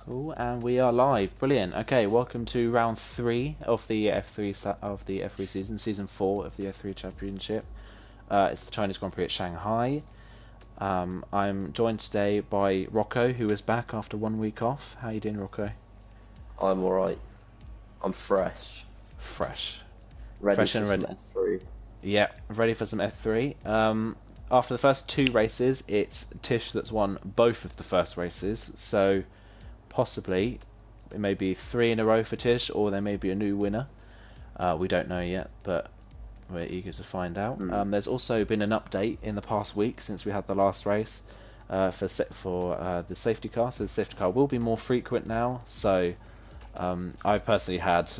Cool, and we are live. Brilliant. Okay, welcome to round 3 of the F3 season, season 4 of the F3 Championship. It's the Chinese Grand Prix at Shanghai. I'm joined today by Rocco, who is back after 1 week off. How you doing, Rocco? I'm alright. I'm fresh. Fresh. Ready Fresh for and some ready. F3. Yeah, ready for some F3. After the first 2 races, it's Tish that's won both of the first races, so possibly it may be 3 in a row for Tish, or there may be a new winner. We don't know yet, but we're eager to find out. There's also been an update in the past week since we had the last race for the safety car. So the safety car will be more frequent now. So I've personally had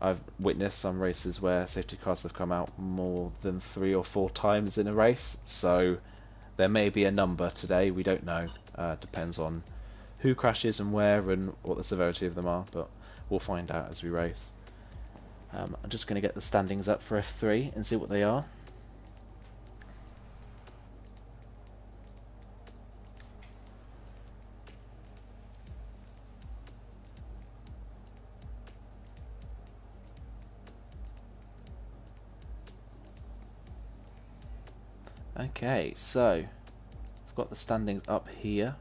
I've witnessed some races where safety cars have come out more than 3 or 4 times in a race. So there may be a number today. We don't know. Depends on who crashes and where and what the severity of them are, but we'll find out as we race. I'm just going to get the standings up for F3 and see what they are. Okay, so I've got the standings up here.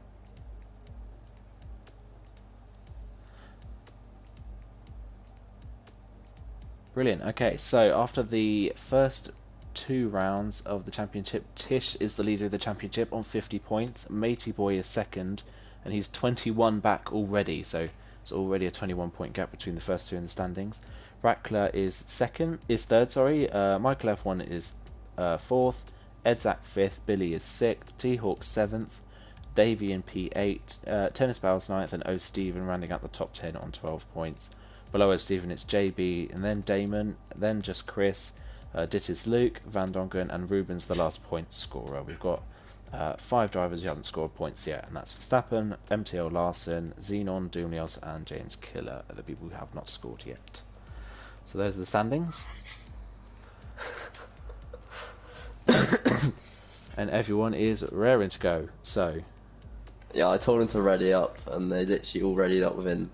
Brilliant. Okay, so after the first 2 rounds of the championship, Tish is the leader of the championship on 50 points. Matey Boy is second, and he's 21 back already, so it's already a 21-point gap between the first 2 in the standings. Rackler is third. Michael F1 is 4th. Edzak 5th. Billy is 6th. T-Hawk 7th. Davey in P8. Tennis Bowles 9th, and O Steven rounding out the top 10 on 12 points. Below O Steven it's JB, and then Damon, then just Chris, Dittis Luke, Van Dongen, and Ruben's the last point scorer. We've got 5 drivers who haven't scored points yet, and that's Verstappen, MTL Larson, Xenon, Doomlios, and James Killer are the people who have not scored yet. So those are the standings. And everyone is raring to go, so... Yeah, I told them to ready up, and they literally all readied up within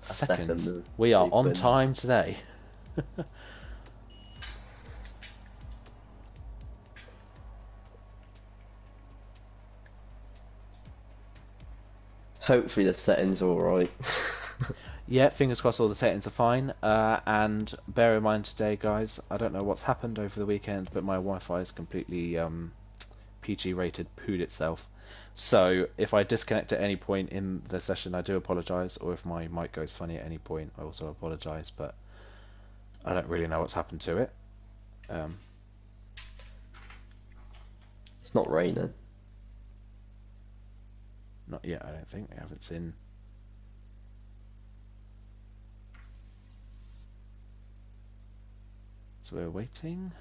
a second. We are on time today. Hopefully the settings are alright. Yeah, fingers crossed all the settings are fine. And bear in mind today, guys, I don't know what's happened over the weekend, but my Wi-Fi is completely PG rated, pooed itself. So if I disconnect at any point in the session, I do apologise, or if my mic goes funny at any point, I also apologise, but I don't really know what's happened to it. It's not raining. Not yet, I don't think. I haven't seen... So we're waiting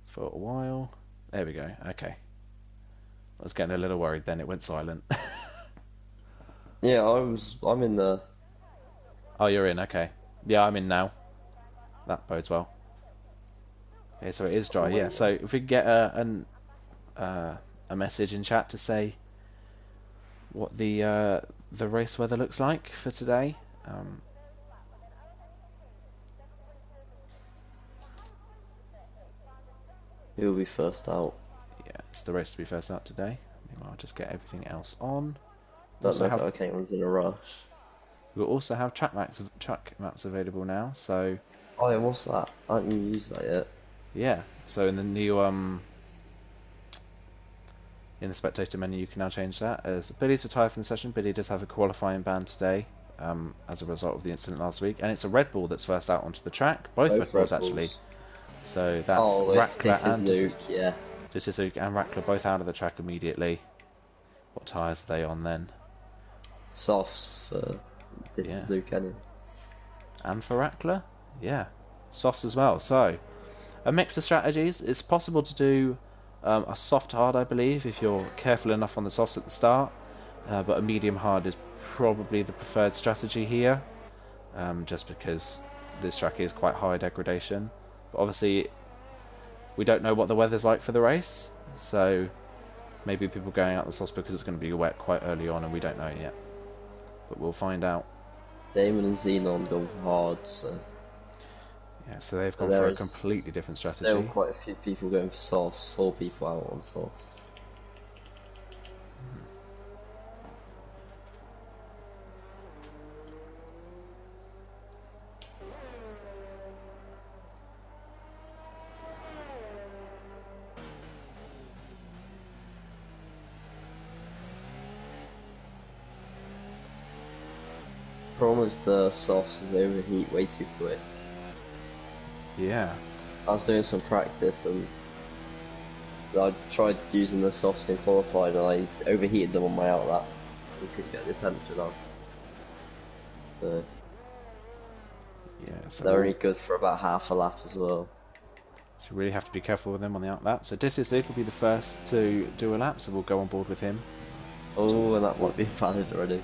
for a while. There we go. Okay. I was getting a little worried then. It went silent. Yeah, I'm in the... Oh, you're in. Okay. Yeah, I'm in now. That bodes well. Okay, so it is dry. Yeah. So if we could get a message in chat to say what the race weather looks like for today. He'll be first out. Yeah, it's the race to be first out today. I'll just get everything else on. Don't look like anyone's in a rush. We'll also have track maps available now. So. Oh yeah, what's that? I haven't even used that yet. Yeah. So in the new in the spectator menu, you can now change that. As Billy's retired from the session, Billy does have a qualifying ban today as a result of the incident last week, and it's a Red Bull that's first out onto the track. Both Red Bulls actually. So that's Rackler and Luke, yeah. Luke and Rackler both out of the track immediately. What tyres are they on then? Softs for Luke anyway. And for Rackler? Yeah. Softs as well. So, a mix of strategies. It's possible to do a soft hard, I believe, if you're careful enough on the softs at the start. But a medium hard is probably the preferred strategy here. Just because this track is quite high degradation. But obviously, we don't know what the weather's like for the race. So, Maybe people going out the sauce because it's going to be wet quite early on and we don't know yet. But we'll find out. Damon and Xenon gone for hard, so... Yeah, so they've But gone for a completely different strategy. Still quite a few people going for softs, 4 people out on softs. Problem with the softs is they overheat way too quick. Yeah. I was doing some practice and I tried using the softs in qualifying and I overheated them on my outlap. I couldn't get the temperature down. So Yeah, so they're only good for about half a lap as well. So you really have to be careful with them on the outlap. So Dittis will be the first to do a lap, so we'll go on board with him. Oh, and that might be valid already.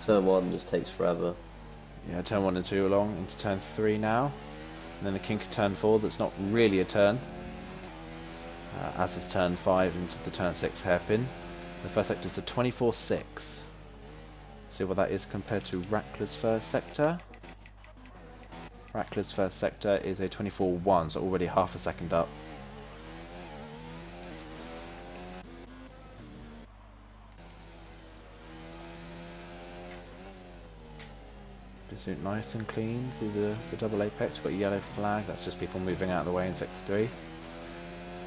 Turn 1 just takes forever. Yeah, turn 1 and 2 along into turn 3 now. And then the kink of turn 4 that's not really a turn. As is turn 5 into the turn 6 hairpin. The first sector is a 24.6. See what that is compared to Rackler's first sector. Rackler's first sector is a 24.1, so already half a second up. Pursuit nice and clean through the double apex. We've got a yellow flag, that's just people moving out of the way in sector 3.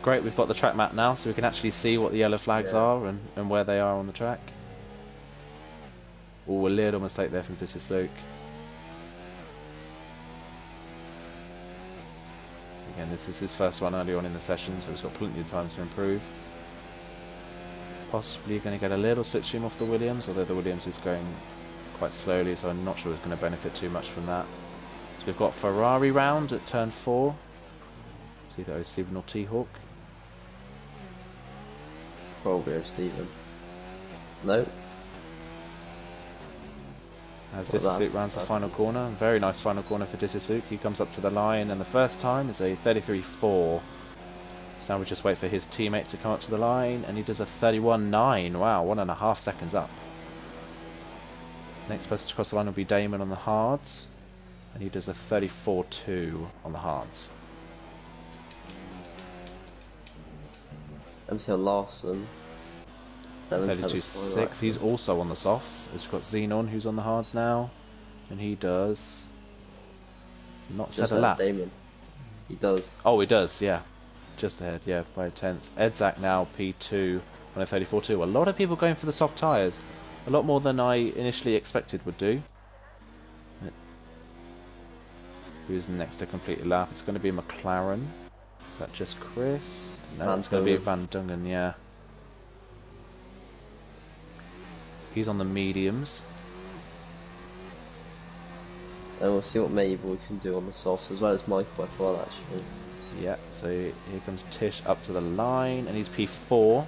Great, we've got the track map now, so we can actually see what the yellow flags are and where they are on the track. Oh, a little mistake there from Dittis Luke. Again, this is his first one early on in the session, so he's got plenty of time to improve. Possibly going to get a little slipstream off the Williams, although the Williams is going quite slowly, so I'm not sure it's going to benefit too much from that. So we've got Ferrari round at turn 4. It's either O'Stephen or T-Hawk. Probably O'Stephen. No. As Dittis rounds the final corner, very nice final corner for Dittis. He comes up to the line, and the first time is a 33.4. So now we just wait for his teammate to come up to the line, and he does a 31.9. Wow, 1.5 seconds up. Next person to cross the line will be Damon on the hards, and he does a 34.2 on the hards. Until Larson. 32.6. He's also on the softs. As we've got Xenon, who's on the hards now, and he does not set a lap. Damon. He does. Oh, he does. Yeah, just ahead. Yeah, by a tenth. Edzak now P2 on a 34.2. A lot of people going for the soft tyres. A lot more than I initially expected would do. Who's next to complete a lap? It's going to be McLaren. Is that just Chris? No, it's going to be Van Dungen, yeah. He's on the mediums. And we'll see what Mabel can do on the softs, as well as Michael, I thought, actually. Yeah, so here comes Tish up to the line, and he's P4.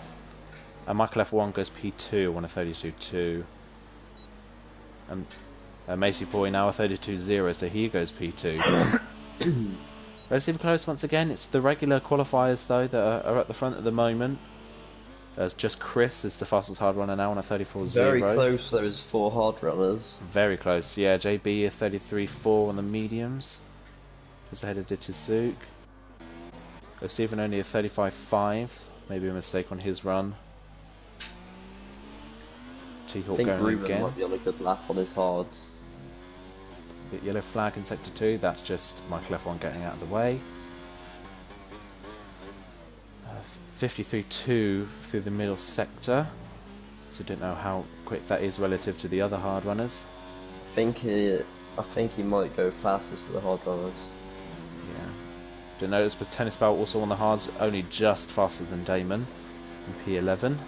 And Michael F1 goes P2 on a 32.2. And Macy Boy now a 32.0, so he goes P2. Relatively close once again. It's the regular qualifiers, though, that are at the front at the moment. As just Chris is the fastest hard runner now on a 34.0. Very close, there is 4 hard runners. Very close, yeah. JB a 33.4 on the mediums. Just ahead of Dittis. Stephen only a 35.5. Maybe a mistake on his run. T-Hawk going Ruben again. might be on a good lap on his hards. Yellow flag in sector 2. That's just Michael F1 getting out of the way. 53.2 through the middle sector, so don't know how quick that is relative to the other hard runners. I think he might go fastest of the hard runners. Yeah. Don't notice, but Tennis Bell also on the hards, only just faster than Damon in P11.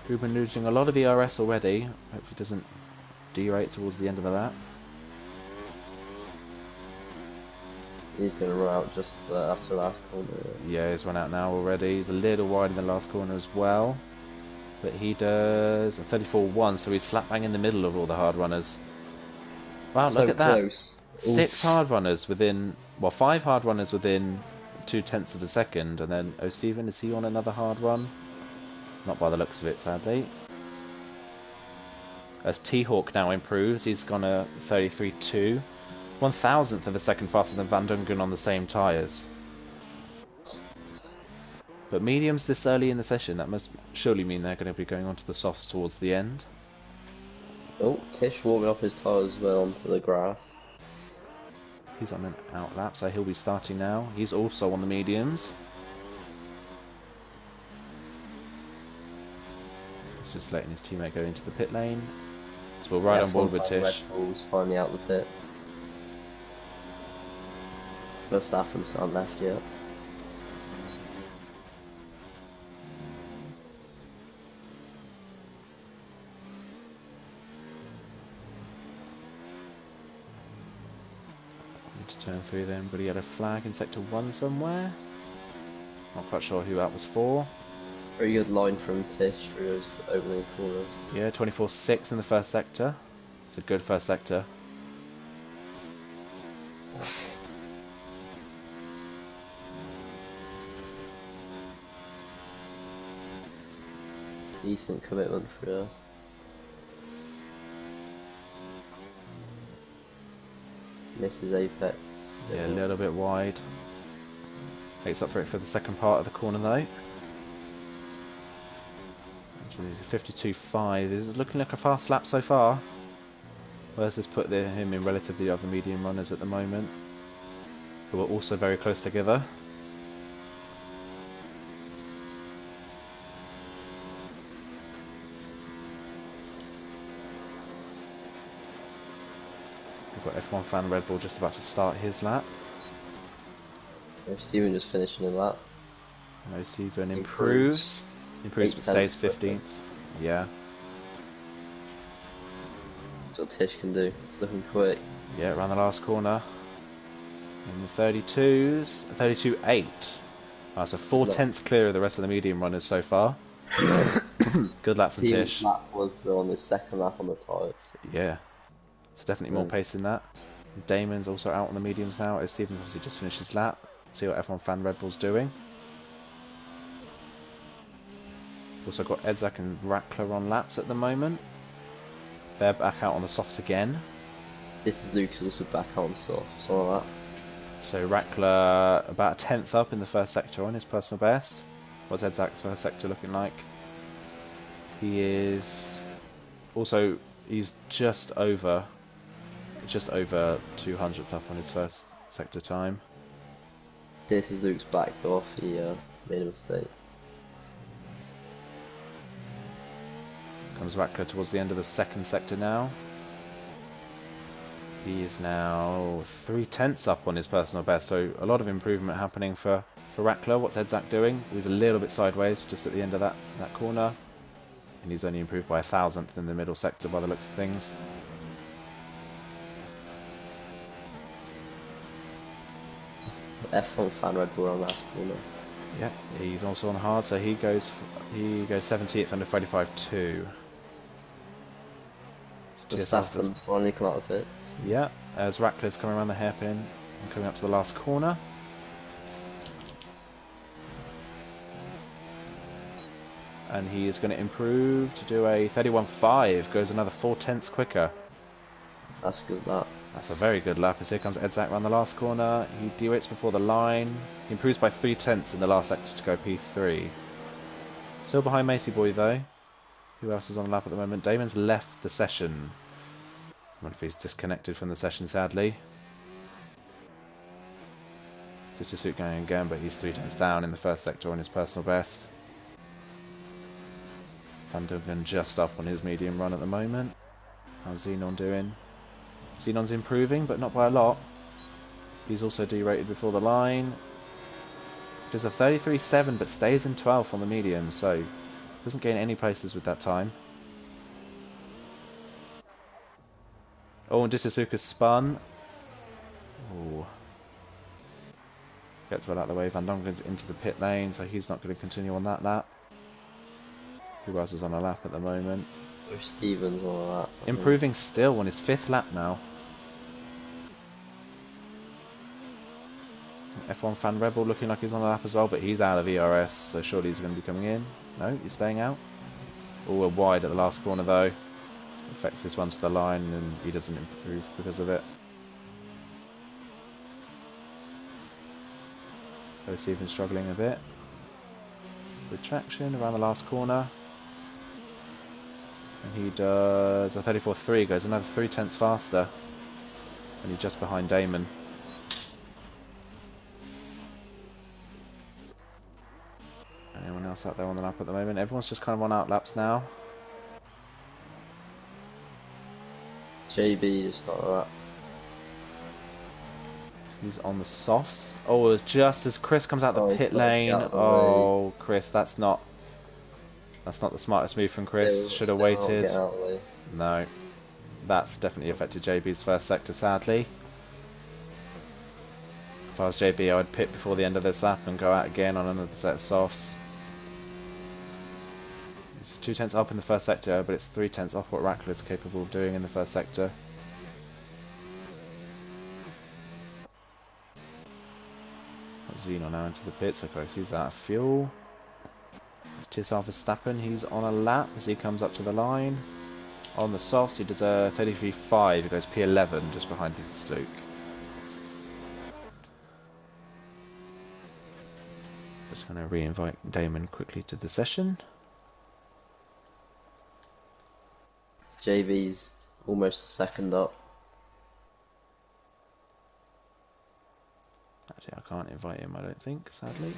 Ruben losing a lot of ERS already. Hope he doesn't derate towards the end of the lap. He's going to run out just after the last corner. Yeah, he's run out now already. He's a little wide in the last corner as well. But he does a 34.1, so he's slap bang in the middle of all the hard runners. Wow, look So at that. close. 6 hard runners within, well, 5 hard runners within 0.2 of a second. And then, oh, Stephen, is he on another hard run? Not by the looks of it, sadly. As T-Hawk now improves, he's gone a 33.2. 1,000th of a second faster than Van Dungen on the same tyres. But mediums this early in the session, that must surely mean they're going to be going on to the softs towards the end. Oh, Tish warming up his tyres as well onto the grass. He's on an out lap, so he'll be starting now. He's also on the mediums. He's just letting his teammate go into the pit lane. So we'll ride on board with Tish. Red Bull's finally out the pits. Verstappen's not left yet. Into turn 3 then, but he had a flag in sector 1 somewhere. Not quite sure who that was for. Very good line from Tish through those opening corners. Yeah, 24.6 in the first sector. It's a good first sector. Decent commitment for her. Misses apex. Yeah, a little bit wide. Makes up for it for the second part of the corner though. He's a 52.5. This is looking like a fast lap so far. Where's this put him in relative to the other medium runners at the moment, who are also very close together. We've got F1 fan Red Bull just about to start his lap. Steven just finishing in that. No, Steven improves but stays 15th. Yeah. That's what Tish can do. It's looking quick. Yeah, around the last corner. In the 32s, 32.8. Oh, so 4/10 clear of the rest of the medium runners so far. Good lap from Steven's Tish. lap was on his second lap on the tyres. Yeah. So definitely more pace in that. Damon's also out on the mediums now. As Stevens obviously just finished his lap. See what F1 fan Red Bull's doing. Also got Edzak and Rackler on laps at the moment. They're back out on the softs again. This is Lucas also back on soft, something like that. So Rackler about a 10th up in the first sector on his personal best. What's Edzak's first sector looking like? He is also, he's just over 200th up on his first sector time. This is Luke's backed off, he made a mistake. Comes Rackler towards the end of the second sector now. He is now 0.3 up on his personal best, so a lot of improvement happening for Rackler. What's Edzak doing? He was a little bit sideways just at the end of that corner, and he's only improved by 1,000th in the middle sector by the looks of things. F1 fan Red Bull on last corner. Yeah, he's also on hard, so he goes 70th under 35.2. Verstappen's finally come out of it. Yeah, as Rackler's coming around the hairpin and coming up to the last corner. And he is going to improve to do a 31.5, goes another 4/10 quicker. That's good, that. That's a very good lap, as here comes Edzak around the last corner. He de-rates before the line. He improves by 3/10 in the last sector to go P3. Still behind Macy Boy though. Who else is on the lap at the moment? Damon's left the session. I wonder if he's disconnected from the session, sadly. Just a suit going again, but he's 3/10 down in the first sector on his personal best. Van Dungen just up on his medium run at the moment. How's Xenon doing? Xenon's improving, but not by a lot. He's also derated before the line. Does a 33.7, but stays in 12th on the medium, so doesn't gain any places with that time. Oh, and Disasuka spun. Oh. Gets well out of the way. Van Dongen's into the pit lane, so he's not going to continue on that lap. Who else is on a lap at the moment? Stevens on a lap. Improving still on his 5th lap now. F1 Fan Rebel looking like he's on a lap as well, but he's out of ERS, so surely he's going to be coming in. No, he's staying out. Oh, we're wide at the last corner though. Affects this one to the line and he doesn't improve because of it. So Stephen's struggling a bit. With traction around the last corner. And he does a 34.3, goes another 0.3 faster. And he's just behind Damon. Anyone else out there on the lap at the moment? Everyone's just kind of on out laps now. JB just on a lap. He's on the softs. Oh, it's just as Chris comes out the pit lane. Oh, Chris, that's not the smartest move from Chris. Should have waited. No, that's definitely affected JB's first sector, sadly. If I was JB, I would pit before the end of this lap and go out again on another set of softs. It's 0.2 up in the first sector, but it's 0.3 off what Rackler is capable of doing in the first sector. Zeno now into the pits, of course he's out of fuel. It's Tissar Verstappen, he's on a lap as he comes up to the line. On the softs he does a 33.5, he goes P11 just behind Dizzy Luke. Just going to re-invite Damon quickly to the session. JV's almost a second up. Actually, I can't invite him, I don't think, sadly.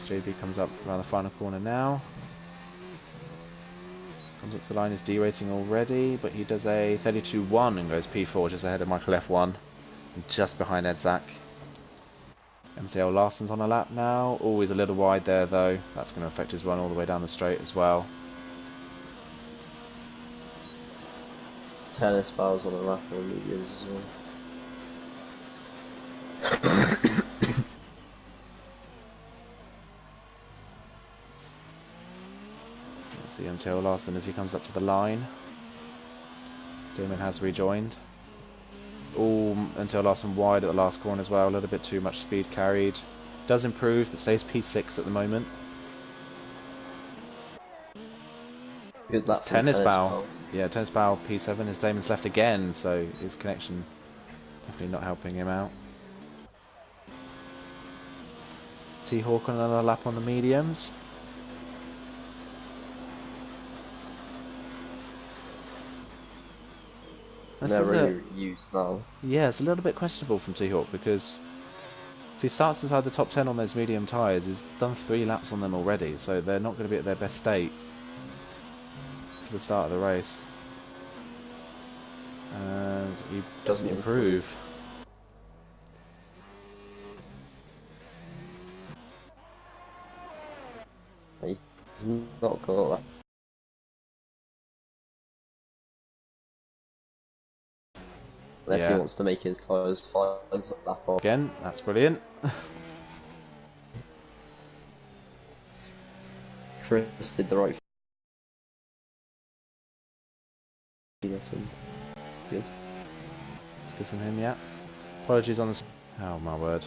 JB comes up around the final corner now. Comes up to the line, is derating already, but he does a 32.1 and goes P4 just ahead of Michael F1. And just behind Ed Zach. MCL Larson's on a lap now. Always a little wide there though. That's going to affect his run all the way down the straight as well. Tennis balls on a lap on the mediums as well. See MTL Larson as he comes up to the line. Damon has rejoined. All MTL Larson wide at the last corner as well. A little bit too much speed carried. Does improve, but stays P6 at the moment. Good lap. Tennis bow. Yeah, tennis bow P7 as Damon's left again, so his connection definitely not helping him out. T-Hawk on another lap on the mediums. Never used now. Yeah, it's a little bit questionable from T-Hawk because if he starts inside the top 10 on those medium tyres, he's done 3 laps on them already, so they're not going to be at their best state for the start of the race. And he doesn't improve. He's not got that. Unless he wants to make his tyres 5 lap on. Again, that's brilliant. Chris did the right thing. He listened. Good. It's good from him, yeah. Apologies on the... Oh my word.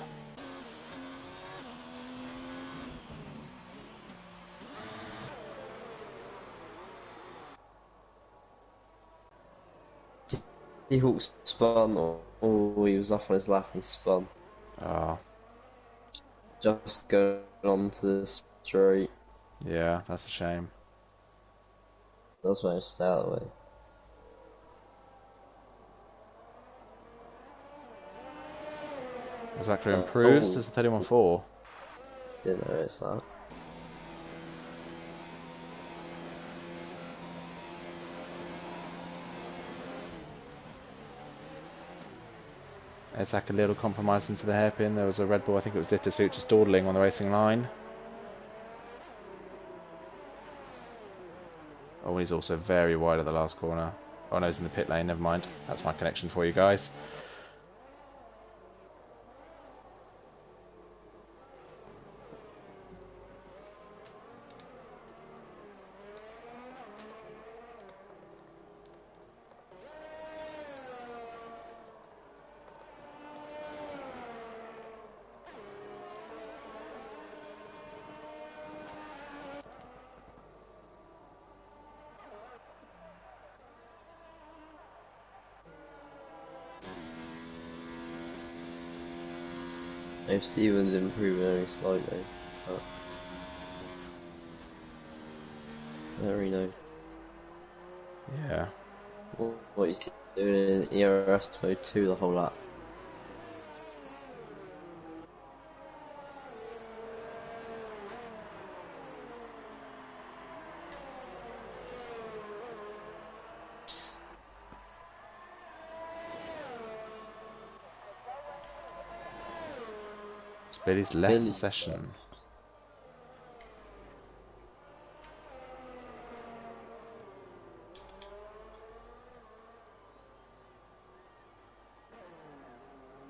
T-Hawk spun, or he was off on his lap and he spun. Ah. Just going on to the straight. Yeah, that's a shame. That's why I stay out of the way. As Rackler improves, there's a 31.4. Didn't notice that. It's like a little compromise into the hairpin. There was a Red Bull, I think it was Dittersuit, just dawdling on the racing line. Oh, he's also very wide at the last corner. Oh no, he's in the pit lane, never mind. That's my connection for you guys. If Steven's improving only slightly, but I don't really know Yeah. what he's doing in ERS mode 2 the whole lap. It's Billy's left Billy's session.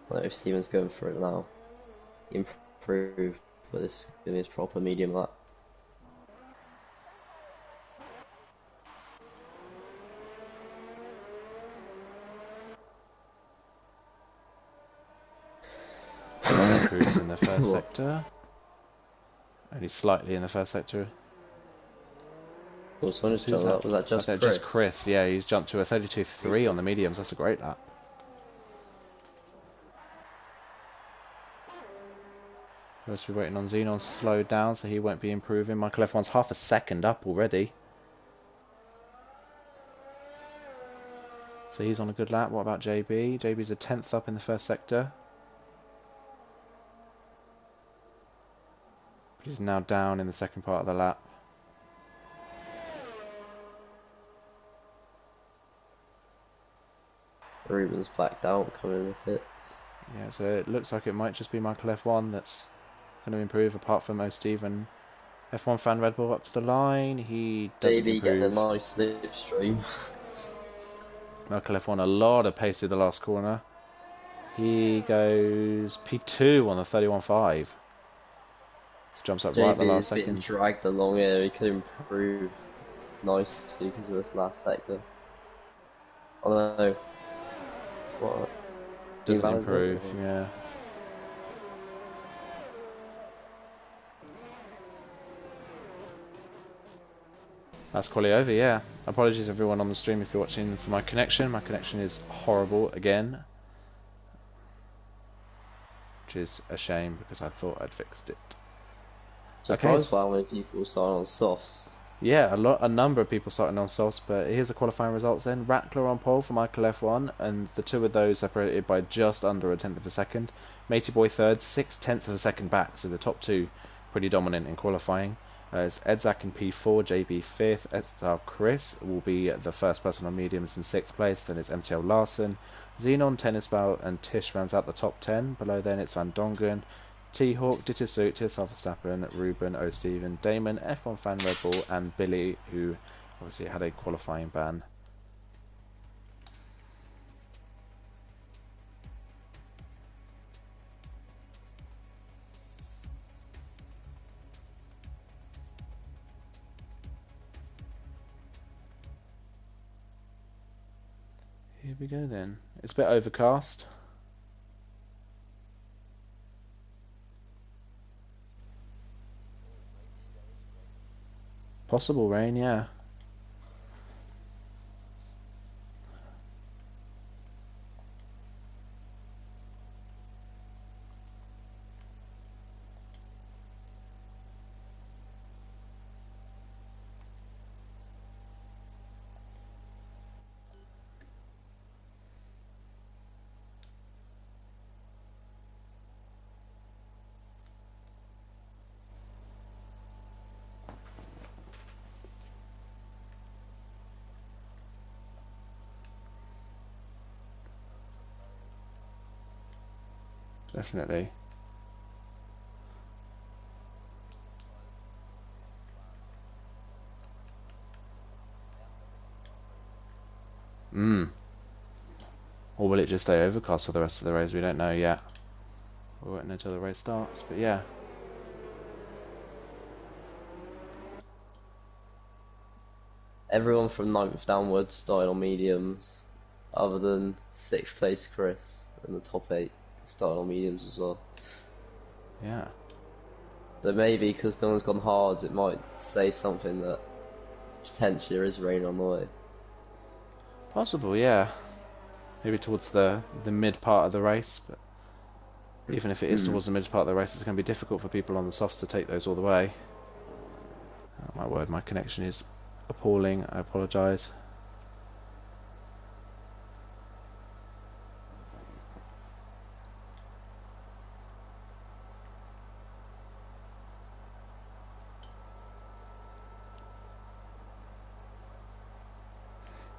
Like if Steven's going for it now, improve, but this is gonna be his proper medium lap. Improves in the first sector. Only slightly in the first sector. Oh, someone just Who's jumped that? up. Was that just Chris? Just Chris, yeah, he's jumped to a 32.3 on the mediums. That's a great lap. Must be waiting on Xenon slowed down, so he won't be improving. Michael F1's half a second up already. So he's on a good lap. What about JB? JB's a 10th up in the first sector. He's now down in the second part of the lap. Ruben's blacked out, coming in the pits. Yeah, so it looks like it might just be Michael F1 that's going to improve, apart from Steven. F1 fan Red Bull up to the line. He doesn't JB improve. getting a nice slipstream. Michael F1 a lot of pace through the last corner. He goes P2 on the 31.5. Jumps up right at the last second. JB is being dragged along here. He could improve nicely because of this last sector. Oh no. What? Doesn't improve, yeah. That's quali over, yeah. Apologies everyone on the stream if you're watching for my connection. My connection is horrible again. Which is a shame because I thought I'd fixed it. Surprised by how many people started on softs. Yeah, a number of people starting on softs, but here's the qualifying results then. Rattler on pole for Michael F1, and the two of those separated by just under a tenth of a second. Matey Boy third, 6/10 of a second back, so the top two pretty dominant in qualifying. It's Edzak in P4, JB 5th, Edzak Chris will be the first person on mediums in 6th place, then it's MTL Larson, Xenon, Tennisbell, and Tish rounds out the top 10. Below then it's Van Dongen, T-Hawk, Dittersuit, Tirsa Verstappen, Ruben, Steven, Damon, F1 fan Red Bull, and Billy, who obviously had a qualifying ban. Here we go then. It's a bit overcast. Possible rain, yeah. definitely. Or will it just stay overcast for the rest of the race? We don't know yet. We're waiting until the race starts, but yeah. Everyone from 9th downwards started on mediums, other than 6th place Chris, and the top 8 started on mediums as well. Yeah. So maybe because no one's gone hards, it might say something that potentially there is rain on the way. Possible, yeah. Maybe towards the mid part of the race, but even if it is towards the mid part of the race, it's going to be difficult for people on the softs to take those all the way. Oh, my word, my connection is appalling. I apologise.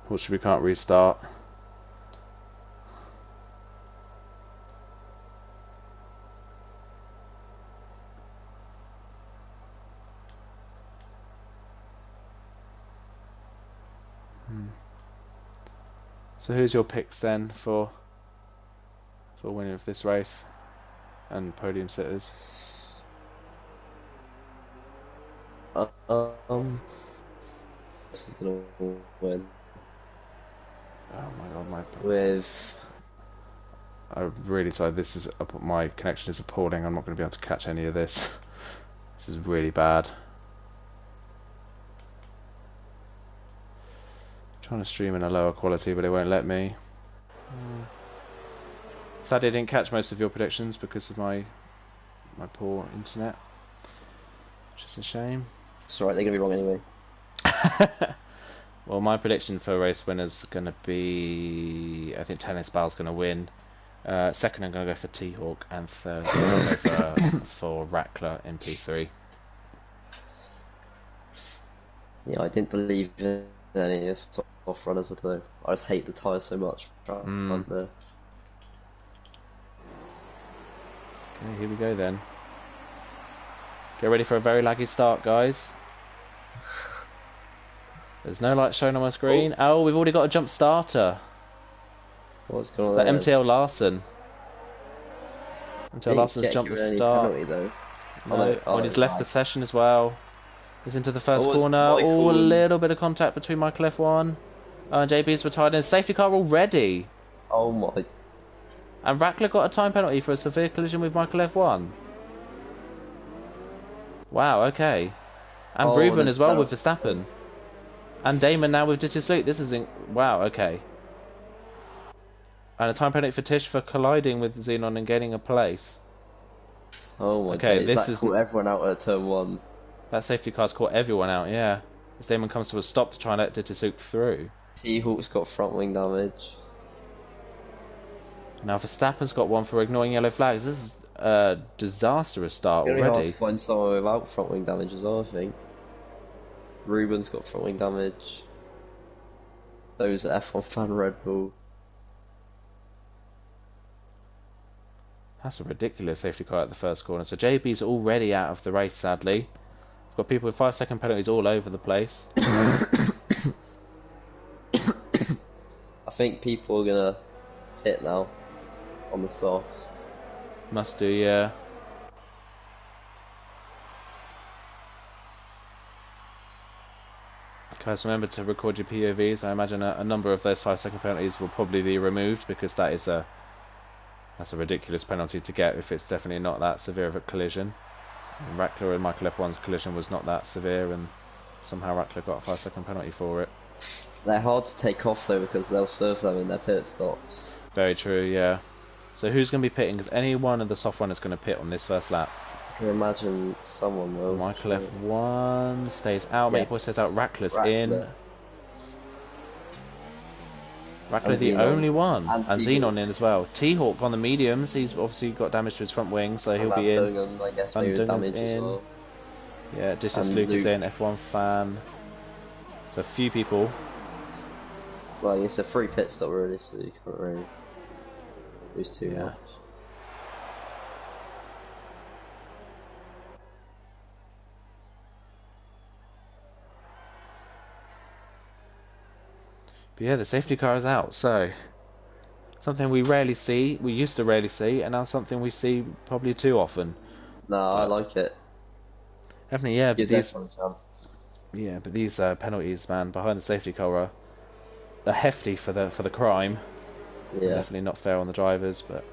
Fortunately, we can't restart. So who's your picks then for winning of this race and podium sitters? This is gonna win. Oh my god, With I'm really sorry. This is my connection is appalling. I'm not going to be able to catch any of this. This is really bad. Trying to stream in a lower quality, but it won't let me. Sadly, I didn't catch most of your predictions because of my poor internet, which is a shame. it's alright, they're gonna be wrong anyway. Well, my prediction for race winner's going to be, I think Tennis Ball's going to win. Second, I'm going to go for T-Hawk, and third, I'm going to go for Rackler in P3. Yeah, I didn't believe in any of the soft runners at all. I just hate the tyres so much. Okay, here we go then. Get ready for a very laggy start, guys. There's no light shown on my screen. Oh, we've already got a jump starter. What's going Is on that there? MTL Larson? MTL Larson's jumped the start. Penalty, though. No, Oh, when he's left the session as well. He's into the first Oh, it's corner. Michael Oh, a and- little bit of contact between Michael F1 and JB's retired in safety car already. Oh my. And Rackler got a time penalty for a severe collision with Michael F1. Wow, okay. And Oh, Ruben there's as well penalty. with Verstappen. And Damon now with Dittis Luke. This is wow, okay. And a time penalty for Tish for colliding with Xenon and gaining a place. Oh my Okay, days, this that is caught everyone out at turn 1. that safety car's caught everyone out, yeah. As Damon comes to a stop to try and let Dittis Luke through. T-Hawk's got front wing damage. Now Verstappen's got one for ignoring yellow flags. This is a disastrous start It's gonna be hard already. to find someone without front wing damage as well, I think. Ruben's got front wing damage. Those at F1 fan Red Bull. That's a ridiculous safety car at the first corner. So JB's already out of the race, sadly. We've got people with 5-second penalties all over the place. I think people are gonna hit now on the softs. Must do, yeah. Guys, remember to record your POVs. I imagine a number of those 5-second penalties will probably be removed because that's a ridiculous penalty to get if it's definitely not that severe of a collision. And Rackler and Michael F1's collision was not that severe, and somehow Rackler got a 5-second penalty for it. They're hard to take off though because they'll serve them in their pit stops. Very true, yeah. So who's going to be pitting? Because any one of the soft runners going to pit on this first lap. I can imagine someone will. Michael F1 stays out, Mate Boy stays out, Rackler's in. Rackler the only one. And Xenon in as well. T-Hawk on the mediums, he's obviously got damage to his front wing, so he'll be in. I guess Van maybe Dungen's damage as in. well. Yeah, Dittis Luke is in, F1 fan. So a few people. Well, it's a free pit stop really, so you can't really lose too Yeah. much. But yeah, the safety car is out, so something we rarely see, we used to rarely see, and now something we see probably too often. No, I But like it. definitely, yeah. But Gives these, everyone a chance. yeah, but these penalties, man, behind the safety car are hefty for the crime, and Yeah. definitely not fair on the drivers. But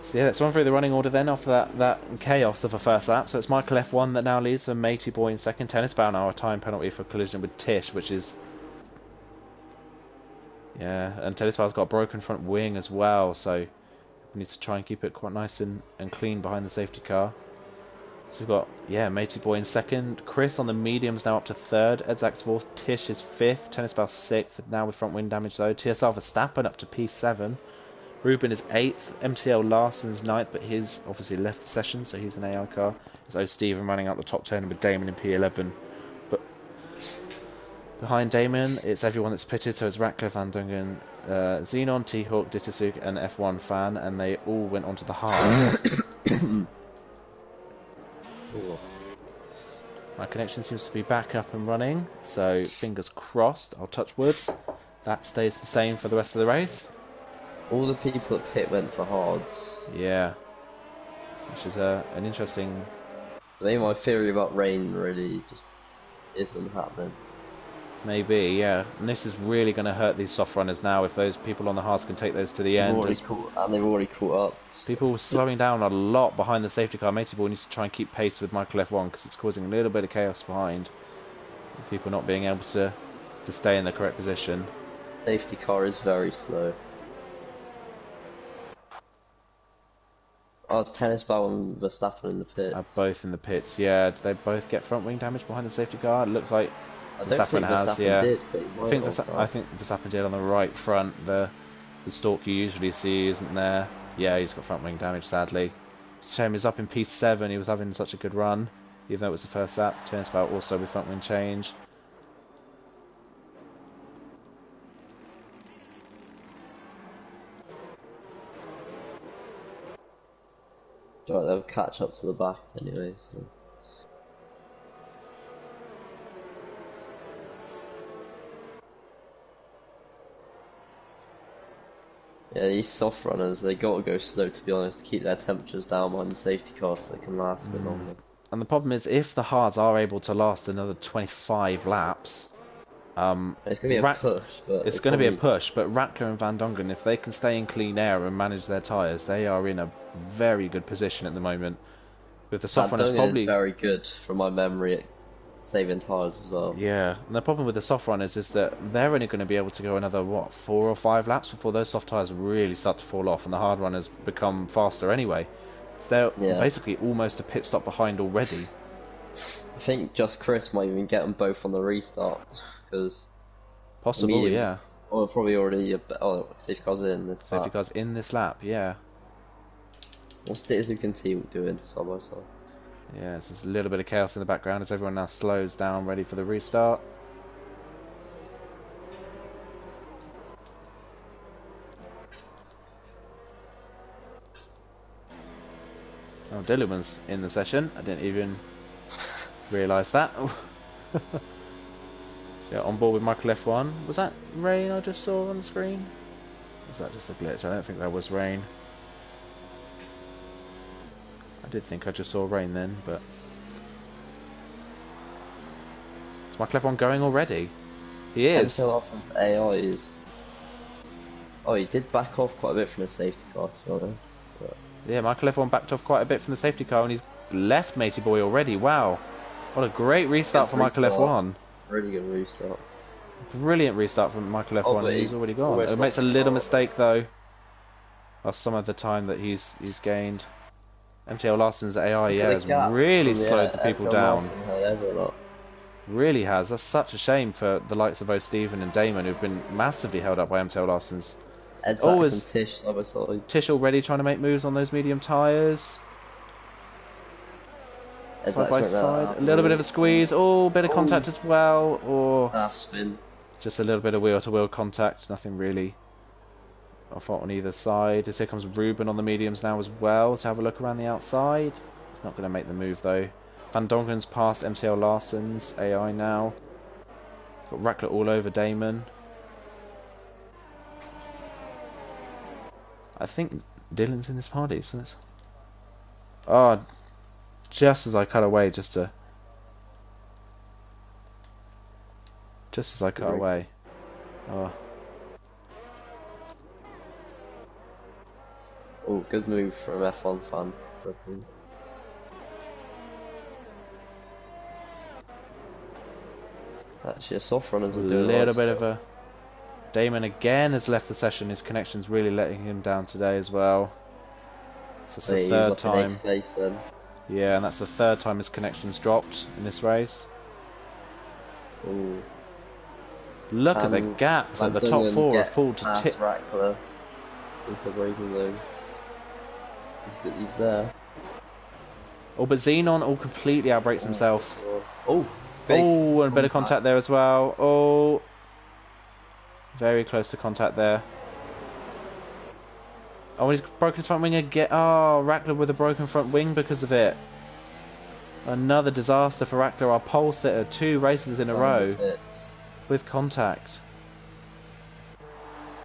so yeah, let's run through the running order then after that chaos of a first lap. So it's Michael F1 that now leads, and Matey Boy in second. Tennis Bow now a time penalty for collision with Tish, which is yeah, and Tennis Bow's got a broken front wing as well, so we need to try and keep it quite nice and clean behind the safety car. So we've got, yeah, Matey Boy in second. Chris on the mediums now up to third. Edzak's fourth. Tish is fifth. Tennis Bell sixth. Now with front wing damage though. TSL Verstappen up to P7. Ruben is eighth. MTL Larson's ninth, but he's obviously left the session, so he's an AI car. So Stephen running out the top 10 with Damon in P11. But behind Damon, it's everyone that's pitted, so it's Ratcliffe, Van Dungen, Xenon, T-Hawk, Dittasuk, and F1 Fan, and they all went onto the hard. My connection seems to be back up and running, so fingers crossed. I'll touch wood. That stays the same for the rest of the race. All the people at pit went for hards. Yeah, which is an interesting. I think my theory about rain really just isn't happening. Maybe, yeah. And this is really going to hurt these soft runners now if those people on the hards can take those to the end. They've already caught up. People slowing down a lot behind the safety car. Matey Boy needs to try and keep pace with Michael F1 because it's causing a little bit of chaos behind. People not being able to stay in the correct position. Safety car is very slow. Oh, it's Tennis Bell and Verstappen in the pits. Are both in the pits, yeah. Did they both get front wing damage behind the safety car? It looks like I don't think Verstappen did, but I think Verstappen did on the right front. The stalk you usually see isn't there. Yeah, he's got front wing damage, sadly. It's a shame he's up in P7. He was having such a good run, even though it was the first lap. Turns out also with front wing change. Right, they'll catch up to the back anyway, so. Yeah, these soft runners, they gotta go slow to be honest, to keep their temperatures down behind the safety car so they can last a bit longer. And the problem is, if the hards are able to last another 25 laps, it's going to be a push. But it's going to be a push, but Rattler and Van Dongen, if they can stay in clean air and manage their tyres, they are in a very good position at the moment. With the soft runners probably very good from my memory at saving tyres as well. Yeah, and the problem with the soft runners is that they're only going to be able to go another, what, 4 or 5 laps before those soft tyres really start to fall off and the hard runners become faster anyway. So they're basically almost a pit stop behind already. I think just Chris might even get them both on the restart, because possible, yeah. Or probably already. Safety car's in this. Safety car's in this lap, yeah. What's Dittasuk and T doing side by side? Yeah, so there's a little bit of chaos in the background as everyone now slows down, ready for the restart. Oh, Dylan was in the session. I didn't even realise that. So yeah, on board with Michael F1. Was that rain I just saw on the screen? Or was that just a glitch? I don't think that was rain. I did think I just saw rain then, but... Is Michael F1 going already? He is. Larson's AI is... Oh, he did back off quite a bit from the safety car, to be honest. But... Yeah, Michael F1 backed off quite a bit from the safety car and he's left Matey Boy already. Wow. What a great restart for Michael F1. Really good restart. Brilliant restart from Michael F1 and he's already gone. It makes a little mistake though. Of some of the time that he's gained. MTL Larson's AI has really slowed the people down. Really has. That's such a shame for the likes of O'Stephen and Damon, who've been massively held up by MTL Larson's. Always Tish side by side. Tish already trying to make moves on those medium tyres. Side by side. A little bit of a squeeze. Oh, bit of contact as well. Or half spin. Just a little bit of wheel-to-wheel contact. Nothing really off on either side. As here comes Ruben on the mediums now as well to have a look around the outside. He's not going to make the move though. Van Dongen's past MTL Larson's AI now. Got Rackler all over Damon. I think Dylan's in this party, so it's... Oh, just as I cut away, just as I cut away. Oh. Oh, good move from F1 fan. Actually, soft runners are doing a little bit of a... Damon again has left the session. His connection's really letting him down today as well. So that's the third time. Place, then. Yeah, and that's the third time his connection's dropped in this race. Ooh. Look at the gap that the top four have pulled to tip. Rackler into braking zone. He's there. Oh, but Xenon all completely outbrakes himself. Oh, and a bit of contact there as well. Oh, very close to contact there. Oh, and he's broken his front wing again. Oh, Rackler with a broken front wing because of it. Another disaster for Rackler, our pole sitter. 2 races in a row with contact.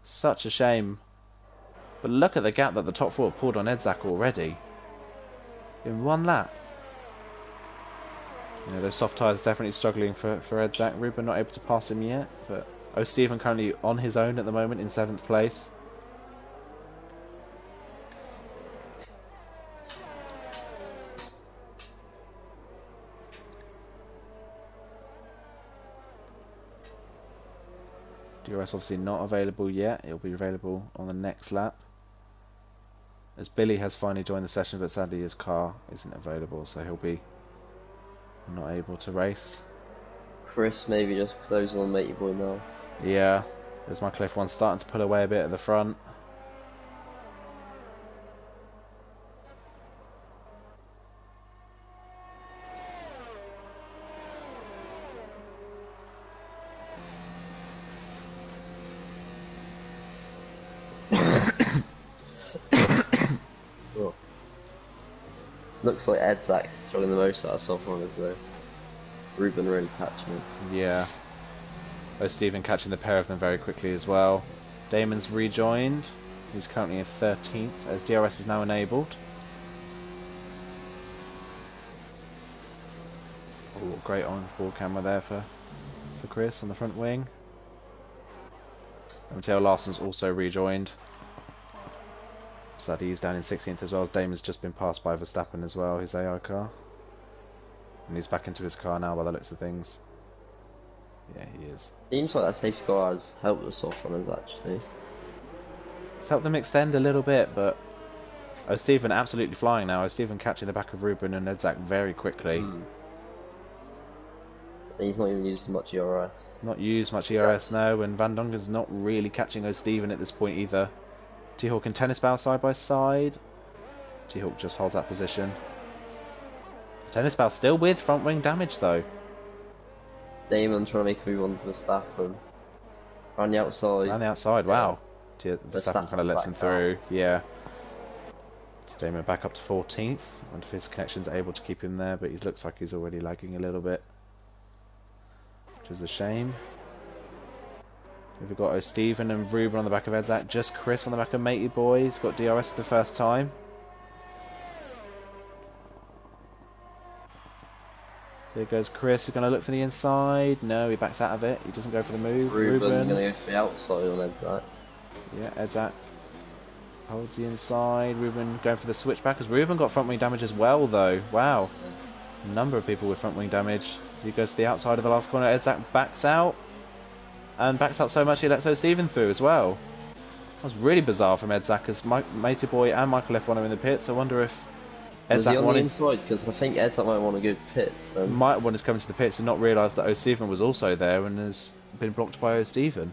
Such a shame. But look at the gap that the top 4 have pulled on Edzak already. In 1 lap. Yeah, those soft tyres definitely struggling for Edzak. Ruben not able to pass him yet, but O'Stephen currently on his own at the moment in 7th place. DRS obviously not available yet. It'll be available on the next lap. As Billy has finally joined the session, but sadly his car isn't available, so he'll be not able to race. Chris maybe just closing on Matey Boy now. Yeah, there's my Cliff one starting to pull away a bit at the front. Looks like Edzak's struggling the most out of soft runners though. Ruben really catching it. Yeah. O'Stephen catching the pair of them very quickly as well. Damon's rejoined. He's currently in 13th as DRS is now enabled. Oh, great on-board camera there for Chris on the front wing. And Matteo Larson's also rejoined. Sadly he's down in 16th as well, as Damon's just been passed by Verstappen as well, his AI car. And he's back into his car now by the looks of things. Yeah, he is. Seems like that safety car has helped the soft runners actually. It's helped them extend a little bit, but O'Stephen absolutely flying now. O'Stephen catching the back of Ruben and Edzak very quickly. He's not even used much ERS. Not used much ERS, no, and Van Dongen's not really catching O'Stephen at this point either. T-Hawk and Tennis Bow side by side. T-Hawk just holds that position. Tennis Bow still with front wing damage though. Damon trying to make a move on Verstappen. Around the outside. Around the outside, wow. Verstappen kind of lets him through, yeah. So Damon back up to 14th. I wonder if his connection's able to keep him there, but he looks like he's already lagging a little bit. Which is a shame. We've got O'Stephen and Ruben on the back of Edzak. Just Chris on the back of Matey Boy. He's got DRS for the first time. So here goes Chris. He's going to look for the inside. No, he backs out of it. He doesn't go for the move. Ruben going to go for the outside on Edzak. Yeah, Edzak holds the inside. Ruben going for the switchback. Because Ruben got front wing damage as well, though. Wow. A number of people with front wing damage. So he goes to the outside of the last corner. Edzak backs out. And backs out so much he lets O'Stephen through as well. That was really bizarre from Edzak, as Matey Boy and Michael F1 are in the pits. I wonder if Edzak on the inside, because I think Edzak might want to go pits. Then. Might want to come into the pits and not realise that O'Stephen was also there and has been blocked by O'Stephen.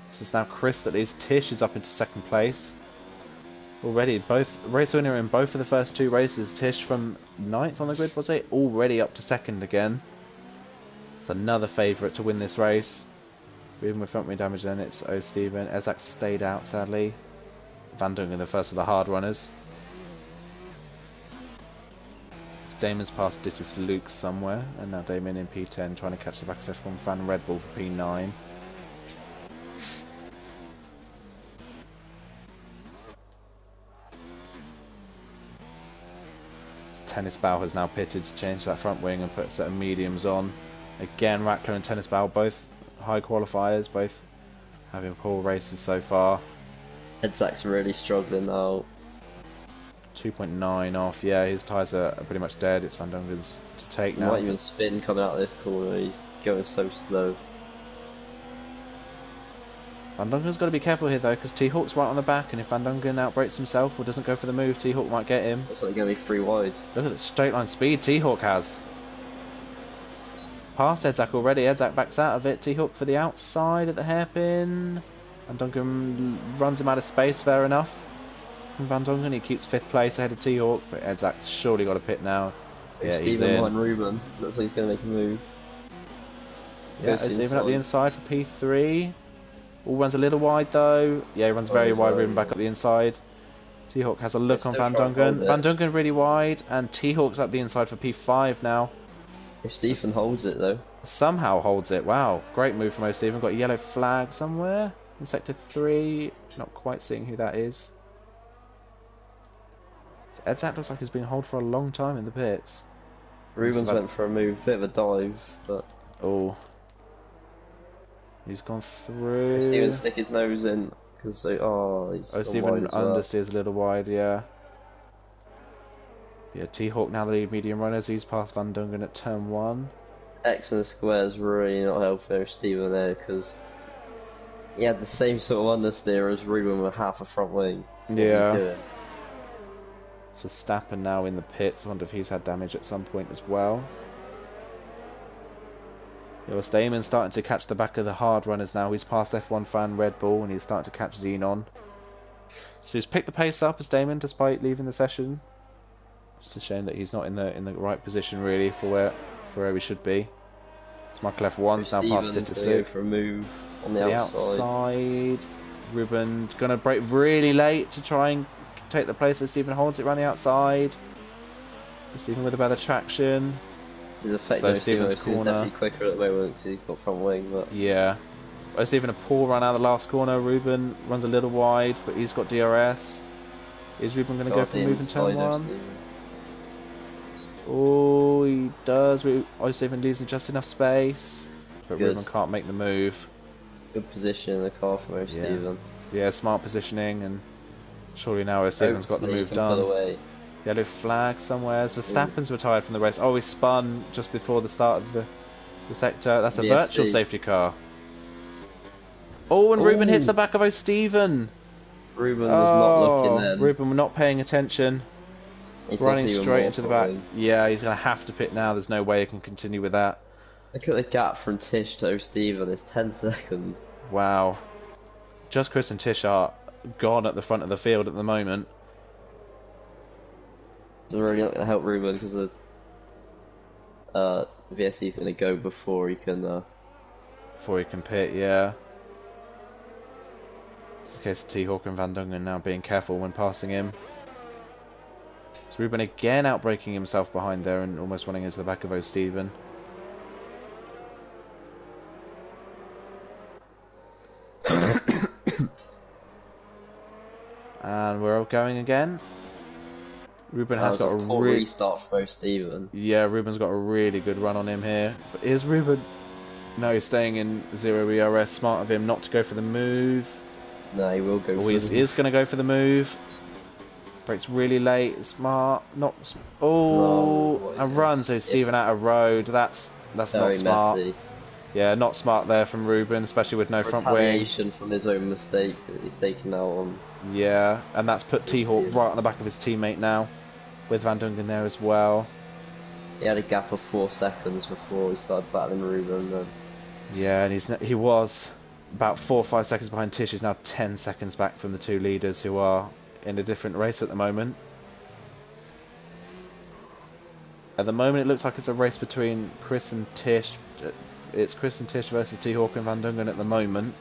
So it's now Chris that leads. Tish is up into 2nd place. Already, both race winner in both of the first 2 races. Tish from 9th on the grid, was it? Already up to 2nd again. It's another favourite to win this race. Even with front wing damage then, it's O'Stephen. Edzak stayed out, sadly. Van Dongen the first of the hard runners. Damon's past Dittus Luke somewhere, and now Damon in P10 trying to catch the back of F1 fan Red Bull for P9. Tennis Bow has now pitted to change that front wing and put a set of mediums on. Again, Rackler and Tennis Bow, both high qualifiers, both having poor races so far. Edzak's really struggling now. 2.9 off, yeah, his tyres are pretty much dead. It's Van Dongen's to take now. He might even spin coming out of this corner, he's going so slow. Van Dongen's got to be careful here though, because T-Hawk's right on the back, and if Van Dongen outbrakes himself or doesn't go for the move, T-Hawk might get him. Looks like going to be 3 wide. Look at the straight line speed T-Hawk has. Past Edzak already, Edzak backs out of it. T-Hawk for the outside at the hairpin. Van Dongen runs him out of space, fair enough. From Van Dongen, he keeps 5th place ahead of T-Hawk, but Edzak's surely got a pit now. Yeah, he's in. behind Ruben, looks like he's going to make a move. Yeah, Steven up the inside for P3. All runs a little wide though. Yeah, he runs very wide, Ruben back up the inside. T-Hawk has a look on Van Dongen. Van Dongen really wide, and T-Hawk's up the inside for P5 now. If Stephen holds it though. Somehow holds it. Wow, great move from O'Stephen. Got a yellow flag somewhere in sector 3. Not quite seeing who that is. Edzak looks like he's been holed for a long time in the pits. Ruben's went for a move, bit of a dive, but... Oh. He's gone through. Stephen stick his nose in, because he's Stephen understeers a little wide, yeah. Yeah, T-Hawk now the lead medium runners. He's past Van Dongen at turn 1. X and the square's really not helping Stephen there, because he had the same sort of understeer as Ruben with half a front wing. Yeah. So Verstappen now in the pits. I wonder if he's had damage at some point as well. Yeah, well, Damon's starting to catch the back of the hard runners now. He's past F1 fan Red Bull, and he's starting to catch Xenon. So he's picked the pace up as Damon, despite leaving the session. It's a shame that he's not in the right position really for where he should be. It's Michael F1's now past it to sleep. For a move on the outside. Ruben gonna brake really late to try and take the place as Stephen holds it around the outside. Stephen with a better traction. This is effective. So Stephen's corner. Definitely quicker at the moment because he's got front wing. But yeah, Stephen a poor run out of the last corner. Ruben runs a little wide, but he's got DRS. Is Ruben going to go for the move in turn 1? Oh, he does. Stephen leaves him just enough space, but Ruben can't make the move. Good position in the car from Stephen. Yeah, smart positioning, and surely now Stephen's got the move done. Yellow flag somewhere. So Verstappen's retired from the race. Oh, he spun just before the start of the sector. That's a virtual safety car. Oh, and Ruben hits the back of O'Stephen. Ruben was not looking then. Ruben not paying attention. He's running straight into the back. Yeah, he's going to have to pit now. There's no way he can continue with that. Look at the gap from Tish to O'Stephen. It's 10 seconds. Wow. Just Chris and Tish are gone at the front of the field at the moment. It's really not going to help Ruben because VSC's going to go before he can pit, yeah. It's the case of T-Hawk and Van Dongen now being careful when passing him. So Ruben again outbraking himself behind there and almost running into the back of O'Stephen. And we're all going again. Ruben has got a restart for O'Stephen. Yeah, Ruben's got a really good run on him here. But here's Ruben. No, he's staying in 0 ERS. Smart of him not to go for the move. No, he will go for it. He is going to go for the move. Brakes really late. Smart. Not. And runs O'Stephen out of road. That's not smart. Messy. Yeah, not smart there from Ruben, especially with no front wing. Retaliation from his own mistake that he's taken out on. Yeah, and that's put T-Hawk right on the back of his teammate now, with Van Dongen there as well. He had a gap of 4 seconds before he started battling Ruben. Then. Yeah, and he was about 4 or 5 seconds behind Tish. He's now 10 seconds back from the two leaders who are in a different race at the moment. At the moment, it looks like it's a race between Chris and Tish. It's Chris and Tish versus T-Hawk and Van Dongen at the moment.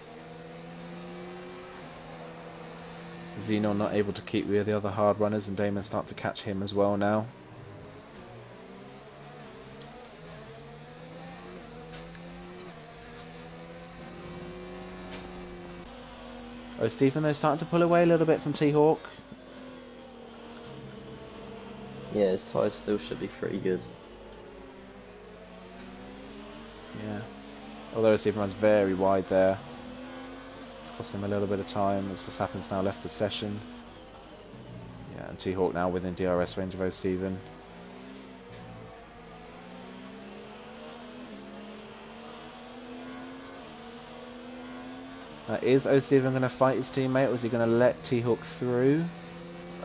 Xenon not able to keep with the other hard runners, and Damon start to catch him as well now. Oh, Stephen, though, starting to pull away a little bit from T-Hawk. Yeah, his tyres still should be pretty good. Yeah. Although Stephen runs very wide there. It's costing him a little bit of time as Verstappen's now left the session. Yeah, and T-Hawk now within DRS range of O'Stephen. Is O'Stephen going to fight his teammate, or is he going to let T-Hawk through?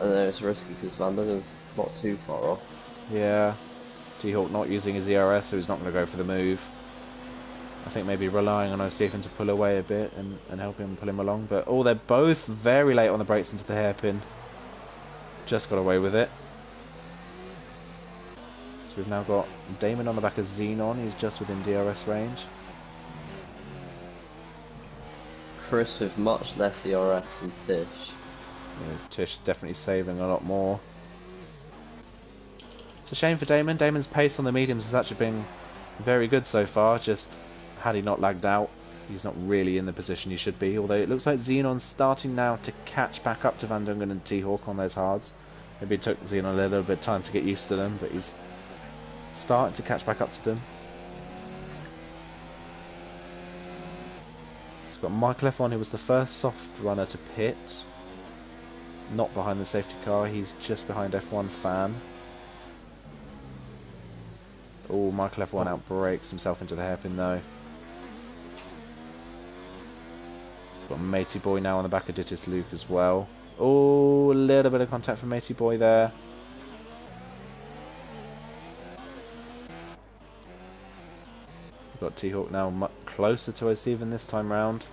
I know it's risky because Van Dungen's not too far off. Yeah. T-Hawk not using his ERS, so he's not going to go for the move. I think maybe relying on O'Stephen to pull away a bit and help him pull him along. But, oh, they're both very late on the brakes into the hairpin. Just got away with it. So we've now got Damon on the back of Xenon. He's just within DRS range. Chris with much less ERS than Tish. Yeah, Tish definitely saving a lot more. It's a shame for Damon. Damon's pace on the mediums has actually been very good so far. Just had he not lagged out, he's not really in the position he should be. Although it looks like Xenon's starting now to catch back up to Van Dungen and T-Hawk on those hards. Maybe it took Xenon a little bit of time to get used to them, but he's starting to catch back up to them. So we've got Michael F1, who was the first soft runner to pit. Not behind the safety car, he's just behind F1 Fan. Oh, Michael F1 outbrakes himself into the hairpin though. Got Matey Boy now on the back of Dittis Luke as well. Oh, a little bit of contact from Matey Boy there. We've got T-Hawk now much closer to O'Stephen this time round.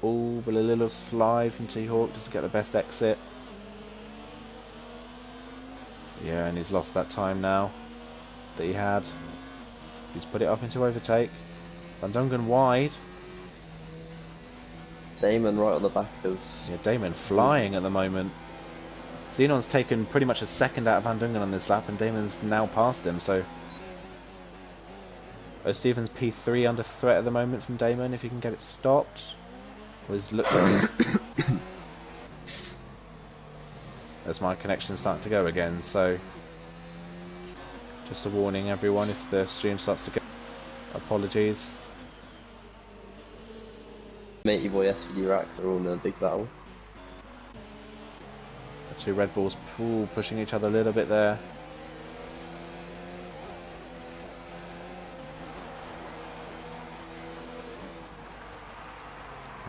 Oh, but a little slide from T-Hawk just to get the best exit. Yeah, and he's lost that time now that he had. He's put it up into overtake. Van Dungen wide. Damon right on the back of... Yeah, Damon flying at the moment. Xenon's taken pretty much a second out of Van Dungen on this lap, and Damon's now passed him, so... O'Stephen's P3 under threat at the moment from Damon, if he can get it stopped. Looks like as my connection's starting to go again, so... Just a warning everyone if the stream starts to go. Apologies. Matey Boy SVD Rack, they're all in a big battle. The two Red Bulls pushing each other a little bit there.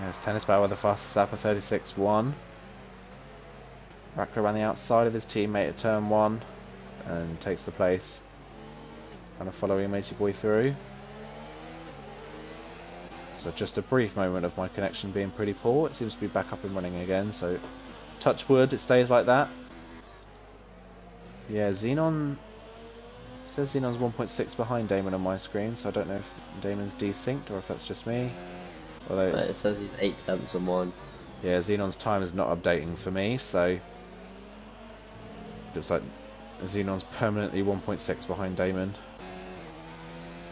There's Tennis Bauer, the fastest lap of 36.1. Rackler around the outside of his teammate at turn 1 and takes the place. Kind of following Matey Boy through. So just a brief moment of my connection being pretty poor. It seems to be back up and running again, so touch wood, it stays like that. Yeah, Xenon says Xenon's 1.6 behind Damon on my screen, so I don't know if Damon's desynced or if that's just me. Although It says he's 8 tenths on mine. Yeah, Xenon's time is not updating for me, so looks like Xenon's permanently 1.6 behind Damon.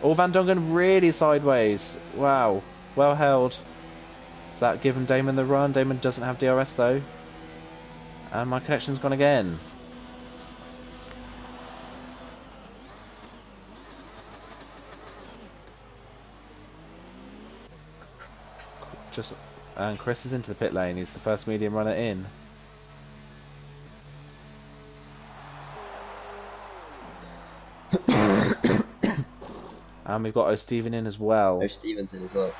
Oh, Van Dungen really sideways. Wow, well held. Does that give him Damon the run? Damon doesn't have DRS though. And my connection's gone again. And Chris is into the pit lane. He's the first medium runner in. And we've got O'Stephen in as well. O'Stephen's in as well.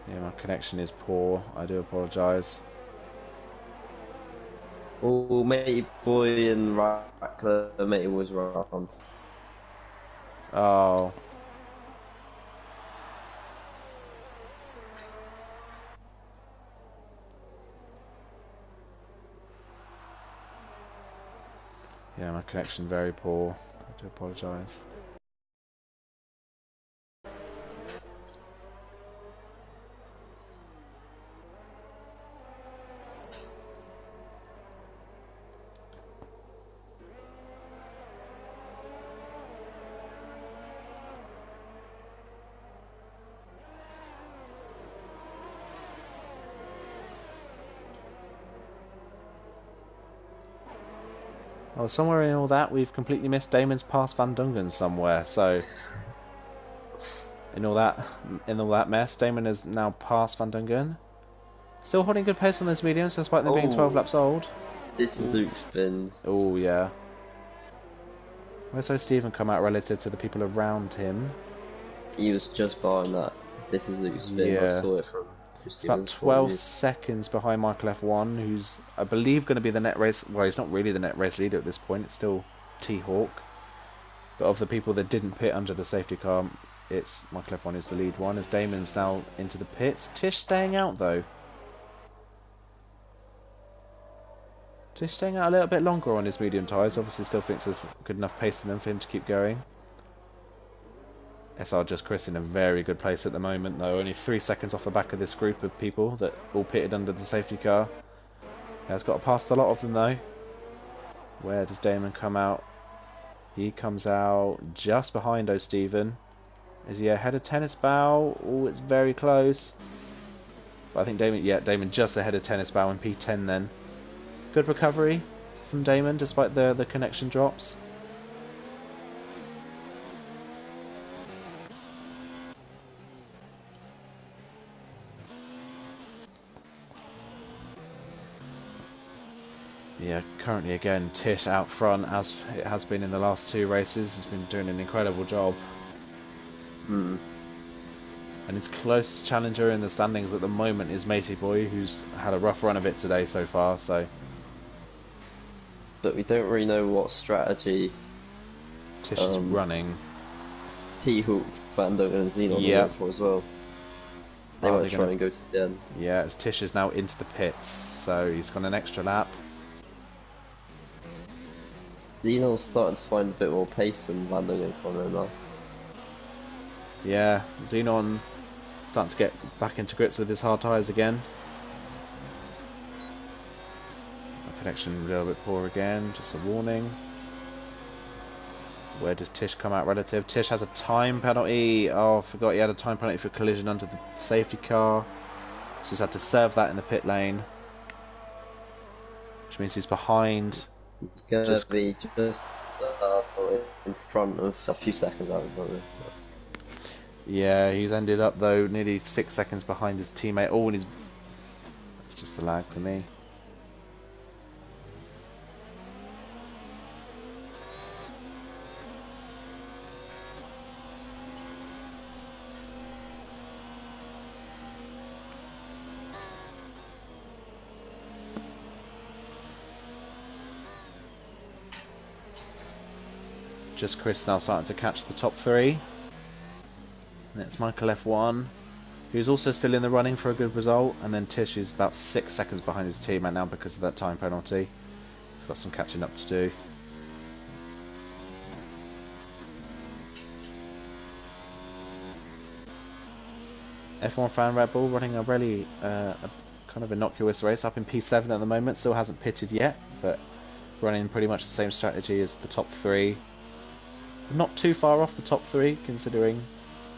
Yeah, my connection is poor. I do apologise. Oh, Matey Boy and Rackler, Matey was round. Oh. Yeah, my connection very poor. I do apologise. Oh, somewhere in all that, we've completely missed Damon's past Van Dungen somewhere. So, in all that mess, Damon is now past Van Dungen. Still holding good pace on those mediums, despite them being 12 laps old. This is Luke's spin. Oh, yeah. Where's O'Stephen come out relative to the people around him? He was just behind that. This is Luke's spin. Yeah. I saw it from About 12 seconds behind Michael F1, who's, I believe, going to be the net race. Well, he's not really the net race leader at this point. It's still T-Hawk. But of the people that didn't pit under the safety car, it's Michael F1 is the lead one, as Damon's now into the pits. Tish staying out, though. Tish staying out a little bit longer on his medium tyres. Obviously still thinks there's good enough pace in them for him to keep going. SR Just Chris in a very good place at the moment, though. Only 3 seconds off the back of this group of people that all pitted under the safety car. He has got to pass a lot of them, though. Where does Damon come out? He comes out just behind O'Stephen. Is he ahead of Tennis Bow? Oh, it's very close. But I think Damon just ahead of Tennis Bow in P10 then. Good recovery from Damon despite the connection drops. Yeah, currently again Tish out front as it has been in the last 2 races. He's been doing an incredible job. And his closest challenger in the standings at the moment is Matey Boy, who's had a rough run of it today so far. So, but we don't really know what strategy Tish is running. T-Hawk, Van Dungen and Xenon are going for as well. They want to try and go to the end. Yeah, as Tish is now into the pits, so he's got an extra lap. Xenon's starting to find a bit more pace than Van Dungen from him now. Yeah, Xenon starting to get back into grips with his hard tyres again. Connection a little bit poor again, just a warning. Where does Tish come out relative? Tish has a time penalty. Oh, I forgot he had a time penalty for collision under the safety car. So he's had to serve that in the pit lane. Which means he's behind. He's going to be just in front of a few seconds out in front of him. Yeah, he's ended up though nearly 6 seconds behind his teammate. Oh, and he's... It's just the lag for me. Just Chris now starting to catch the top 3. And it's Michael F1, who's also still in the running for a good result. And then Tish is about 6 seconds behind his teammate now because of that time penalty. He's got some catching up to do. F1 Fan Red Bull running a really a kind of innocuous race up in P7 at the moment. Still hasn't pitted yet, but running pretty much the same strategy as the top 3. Not too far off the top 3, considering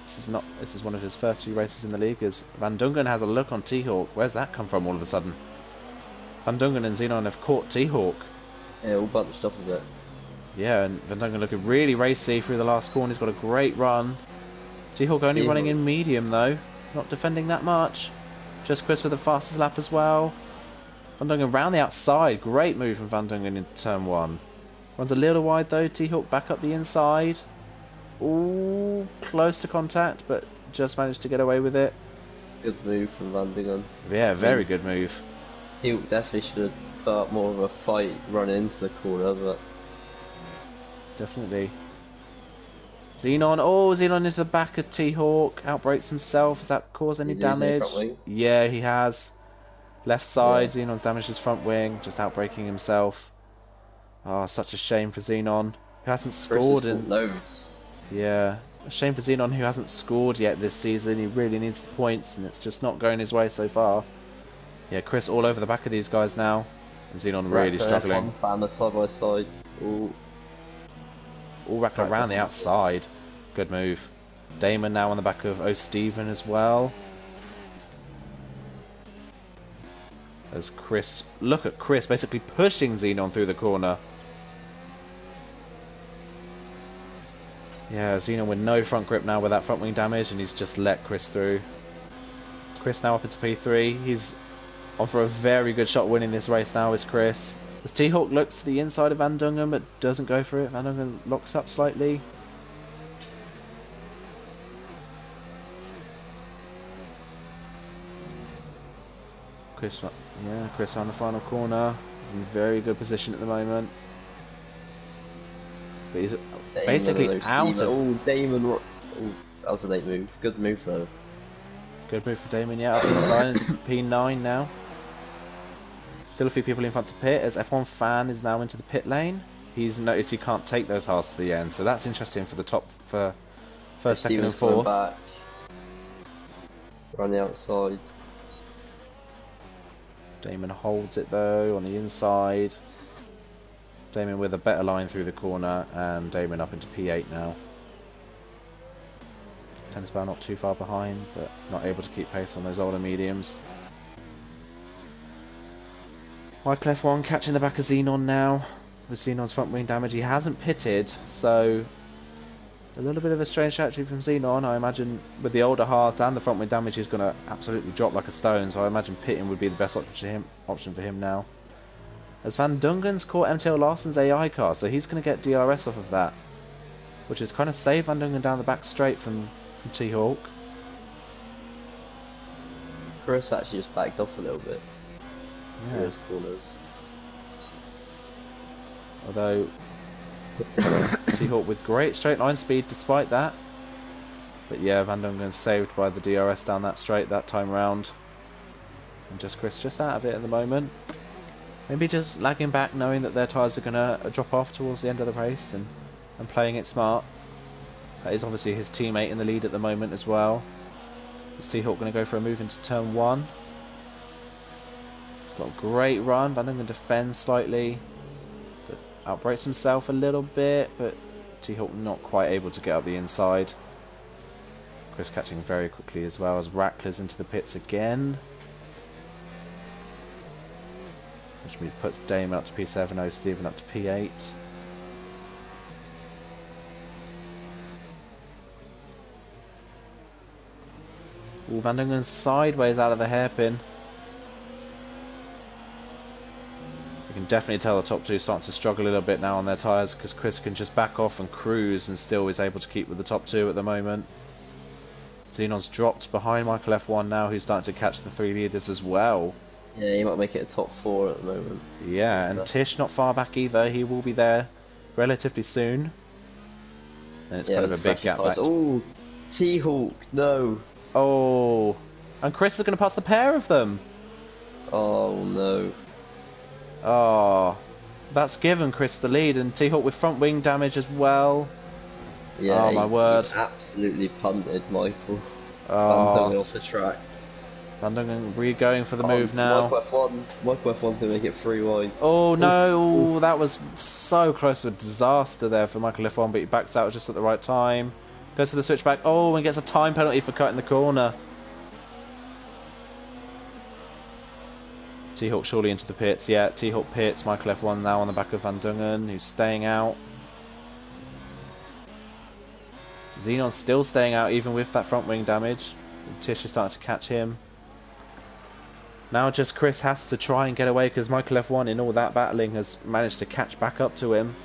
this is one of his first few races in the league. As Van Dungen has a look on T-Hawk. Where's that come from all of a sudden? Van Dungen and Xenon have caught T-Hawk. Yeah, all bunched up a bit. Yeah, and Van Dungen looking really racy through the last corner. He's got a great run. T-Hawk only running in medium though, not defending that much. Just Chris with the fastest lap as well. Van Dungen round the outside. Great move from Van Dungen in turn 1. Runs a little wide though. T-Hawk back up the inside. Ooh, close to contact, but just managed to get away with it. Good move from Van Dungen. Yeah, very good move. T-Hawk definitely should have put up more of a fight running into the corner, but... Definitely. Xenon, oh, Xenon is the back of T-Hawk. Outbreaks himself. Has that caused any damage? Yeah, he has. Left side, yeah. Xenon's damaged his front wing, just outbreaking himself. Oh, such a shame for Xenon, who hasn't scored in... loads. Yeah, a shame for Xenon, who hasn't scored yet this season. He really needs the points, and it's just not going his way so far. Yeah, Chris all over the back of these guys now. And Xenon really struggling. Fan the side by side. Ooh. All wrapped around the outside. Good move. Damon now on the back of O'Stephen as well. As Chris, look at Chris basically pushing Xenon through the corner. Yeah, Xenon with no front grip now with that front wing damage, and he's just let Chris through. Chris now up into P3. He's on for a very good shot winning this race now, is Chris. As T-Hawk looks to the inside of Van Dungen, but doesn't go for it. Van Dungen locks up slightly. Chris on the final corner. He's in very good position at the moment. But he's basically out of... Oh, Damon. Oh, that was a late move. Good move, though. Good move for Damon, yeah. Up inside, it's P9 now. Still a few people in front to pit, as F1 Fan is now into the pit lane. He's noticed he can't take those halves to the end, so that's interesting for the top, for first, second and fourth. Back. We're on the outside. Damon holds it though, on the inside. Damon with a better line through the corner, and Damon up into P8 now. Tennis Bar not too far behind, but not able to keep pace on those older mediums. Michael F1 catching the back of Xenon now, with Xenon's front wing damage. He hasn't pitted, so a little bit of a strange strategy from Xenon. I imagine with the older heart and the front wing damage, he's going to absolutely drop like a stone, so I imagine pitting would be the best option for him now. As Van Dungen's caught MTL Larson's AI car, so he's going to get DRS off of that, which has kind of saved Van Dungen down the back straight from T-Hawk. Chris actually just backed off a little bit. Yeah. Those corners. Although T-Hawk with great straight line speed despite that. But yeah, Van Dungen saved by the DRS down that straight that time round. And just Chris just out of it at the moment. Maybe just lagging back, knowing that their tyres are going to drop off towards the end of the race, and playing it smart. That is obviously his teammate in the lead at the moment as well. Is T-Hawk going to go for a move into turn 1? He's got a great run. Van Dungen defends slightly, but outbrakes himself a little bit, but T-Hawk not quite able to get up the inside. Chris catching very quickly as well as Rackler's into the pits again. Which puts Damon up to P7, Stephen up to P8. Ooh, Van Dungen's sideways out of the hairpin. You can definitely tell the top two starting to struggle a little bit now on their tyres, because Chris can just back off and cruise and still is able to keep with the top two at the moment. Xenon's dropped behind Michael F1 now, who's starting to catch the three leaders as well. Yeah, he might make it a top 4 at the moment. Yeah, and Tish not far back either. He will be there relatively soon. And it's kind of a big gap back. Oh, T-Hawk, no. Oh, and Chris is going to pass the pair of them. Oh no. Oh, that's given Chris the lead, and T-Hawk with front wing damage as well. Yeah, oh my word. He's absolutely punted Michael. Oh. Van Dungen off the track. Van Dungen re-going for the move now. Michael F1's going to make it 3 wide. Oh no, ooh, that was so close to a disaster there for Michael F1, but he backs out just at the right time. Goes to the switchback, oh, and gets a time penalty for cutting the corner. T-Hawk surely into the pits, yeah, T-Hawk pits, Michael F1 now on the back of Van Dungen, who's staying out. Xenon's still staying out even with that front wing damage. Tish is starting to catch him. Now just Chris has to try and get away, because Michael F1 in all that battling has managed to catch back up to him.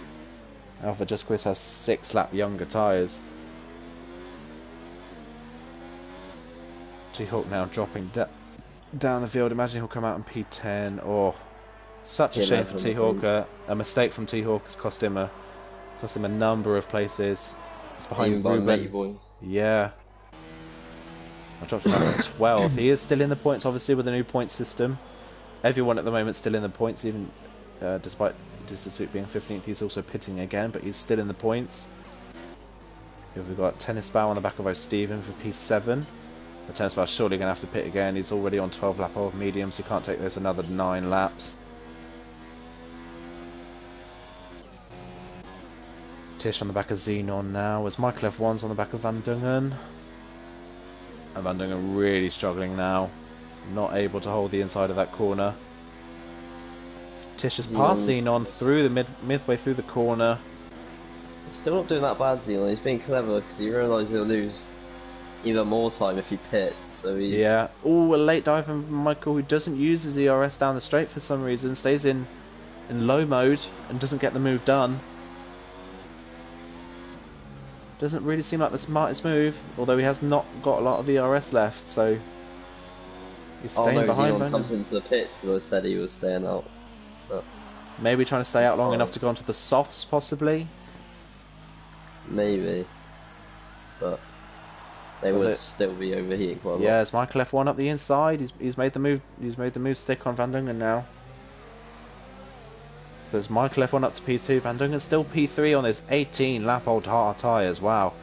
However, just Chris has 6 lap younger tyres. T-Hawk now dropping down the field. Imagine he'll come out in P10. Oh, such a shame for T-Hawk. A mistake from T-Hawk has cost him a number of places. It's behind Ruben. Yeah. I dropped him down to 12th. He is still in the points, obviously, with the new point system. Everyone at the moment still in the points, even despite Destitute being 15th. He's also pitting again, but he's still in the points. Here we've got Tennis Bow on the back of O'Steven for P7. The Tennis Bow's surely going to have to pit again. He's already on 12 lap old mediums. He can't take this another 9 laps. Tish on the back of Xenon now, as Michael F1's on the back of Van Dungen. And Van Dungen really struggling now. Not able to hold the inside of that corner. Tish has passed Xenon through the midway through the corner. Still not doing that bad, Zealand. He's being clever because he realised he'll lose even more time if he pits. So he's Yeah. Oh, a late dive from Michael, who doesn't use his ERS down the straight for some reason. Stays in low mode and doesn't get the move done. Doesn't really seem like the smartest move, although he has not got a lot of ERS left, so he's staying behind. Xenon comes into the pits, as I said he was staying out. But maybe trying to stay out long enough to go onto the softs, possibly. Maybe, but they would still be overheating quite a lot. Yeah, it's Michael F1 up the inside. He's made the move. He's made the move stick on Van Dungen now. So it's Michael F1 up to P2. Van Dungen still P3 on his 18 lap old hard tyres. Wow,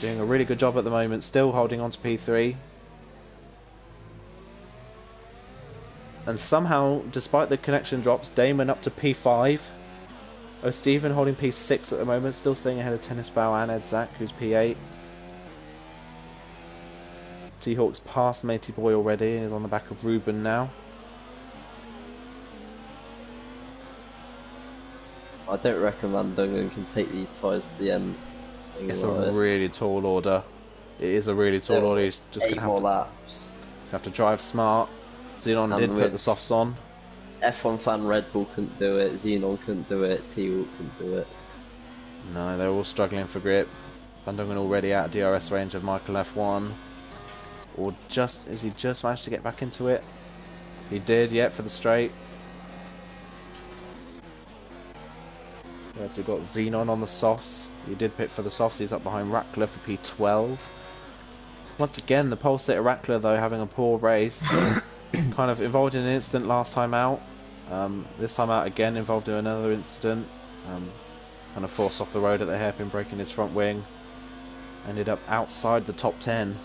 doing a really good job at the moment. Still holding on to P3. And somehow, despite the connection drops, Damon up to P5. Oh, Stephen holding P6 at the moment, still staying ahead of Tennis Bow and Ed Zach, who's P8. T-Hawk's past Matey Boy already and is on the back of Ruben now. I don't reckon Van Dungen can take these tyres to the end. It's a really tall order. It is a really tall order. He's just going to have to drive smart. Xenon did put the softs on. F1 fan Red Bull couldn't do it, Xenon couldn't do it, T-Hawk couldn't do it. No, they're all struggling for grip. Van Dungen already out of DRS range of Michael F1. Or has he just managed to get back into it? He did, yeah, for the straight. Yes, we've got Xenon on the softs. He did pit for the softs, he's up behind Rackler for P12. Once again, the pole sitter Rackler, though, having a poor race. Kind of involved in an incident last time out. This time out again involved in another incident. Kind of forced off the road at the hairpin, breaking his front wing. Ended up outside the top 10.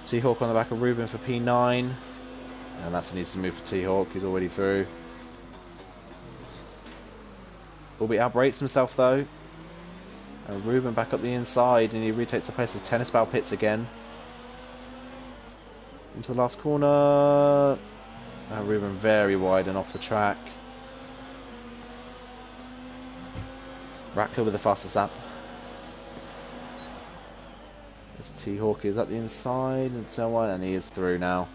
T-Hawk on the back of Ruben for P9. And that's an easy move for T-Hawk, he's already through. Will outbrakes himself though. And Ruben back up the inside and he retakes the place of Tennis Bow pits again. Into the last corner. And Ruben very wide and off the track. Rackler with the fastest lap. As T-Hawk is up the inside and so on, and he is through now.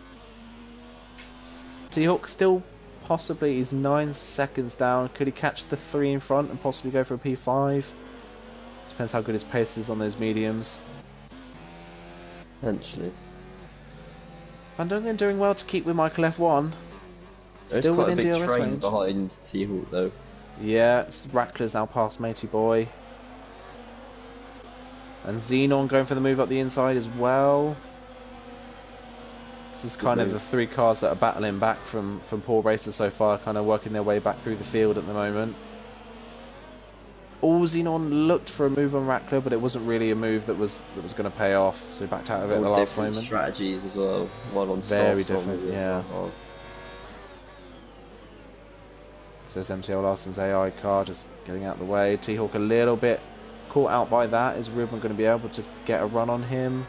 T-Hawk still possibly is 9 seconds down. Could he catch the 3 in front and possibly go for a P5? Depends how good his pace is on those mediums. Potentially. Van Dungen doing well to keep with Michael F1. There's still within DRS range behind T-Hawk though. Yeah, Rackler's now past Matey Boy. And Xenon going for the move up the inside as well. This is kind of the 3 cars that are battling back from poor races so far, kind of working their way back through the field at the moment. All Xenon looked for a move on Rackler, but it wasn't really a move that was going to pay off, so he backed out of it at the last moment. Strategies as well. One on very soft, different, yeah. So there's MTL Larson's AI car just getting out of the way. T-Hawk a little bit caught out by that. Is Ruben going to be able to get a run on him?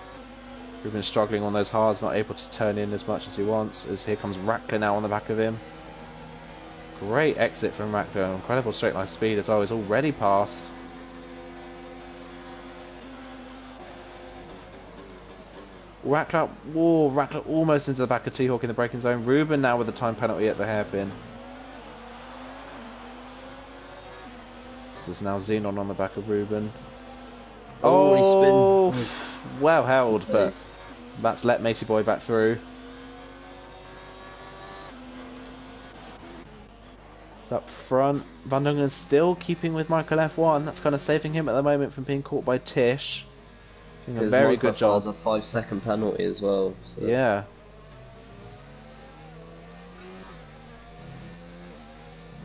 Ruben's struggling on those hards, not able to turn in as much as he wants. As here comes Rackler now on the back of him. Great exit from Rackler. Incredible straight line speed as well. He's already passed. Rackler, whoa, Rackler almost into the back of T-Hawk in the braking zone. Ruben now with a time penalty at the hairpin. There's now Xenon on the back of Ruben. Oh, he spin. Well held, but that's let Matey Boy back through. It's up front. Van Dungen still keeping with Michael F1. That's kind of saving him at the moment from being caught by Tish. Doing a very good job. There's a 5-second penalty as well. So. Yeah.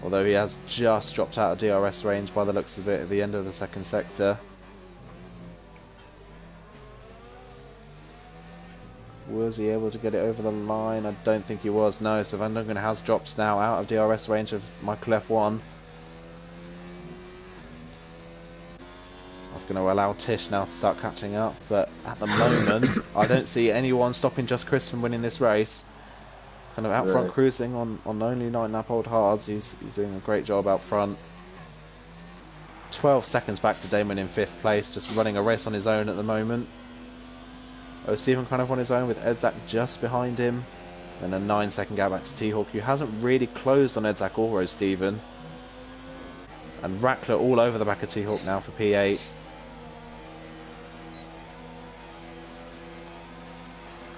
Although he has just dropped out of DRS range by the looks of it at the end of the second sector. Was he able to get it over the line? I don't think he was, no. So Van Dungen has dropped now out of DRS range of Michael F1. That's going to allow Tish now to start catching up, but at the moment I don't see anyone stopping Just Chris from winning this race. Kind of out front cruising on only 9 lap old hards. He's doing a great job out front. 12 seconds back to Damon in 5th place, just running a race on his own at the moment. Oh, Stephen kind of on his own with Edzak just behind him. Then a 9-second gap back to T-Hawk, who hasn't really closed on Edzak or Stephen. And Rackler all over the back of T-Hawk now for P8.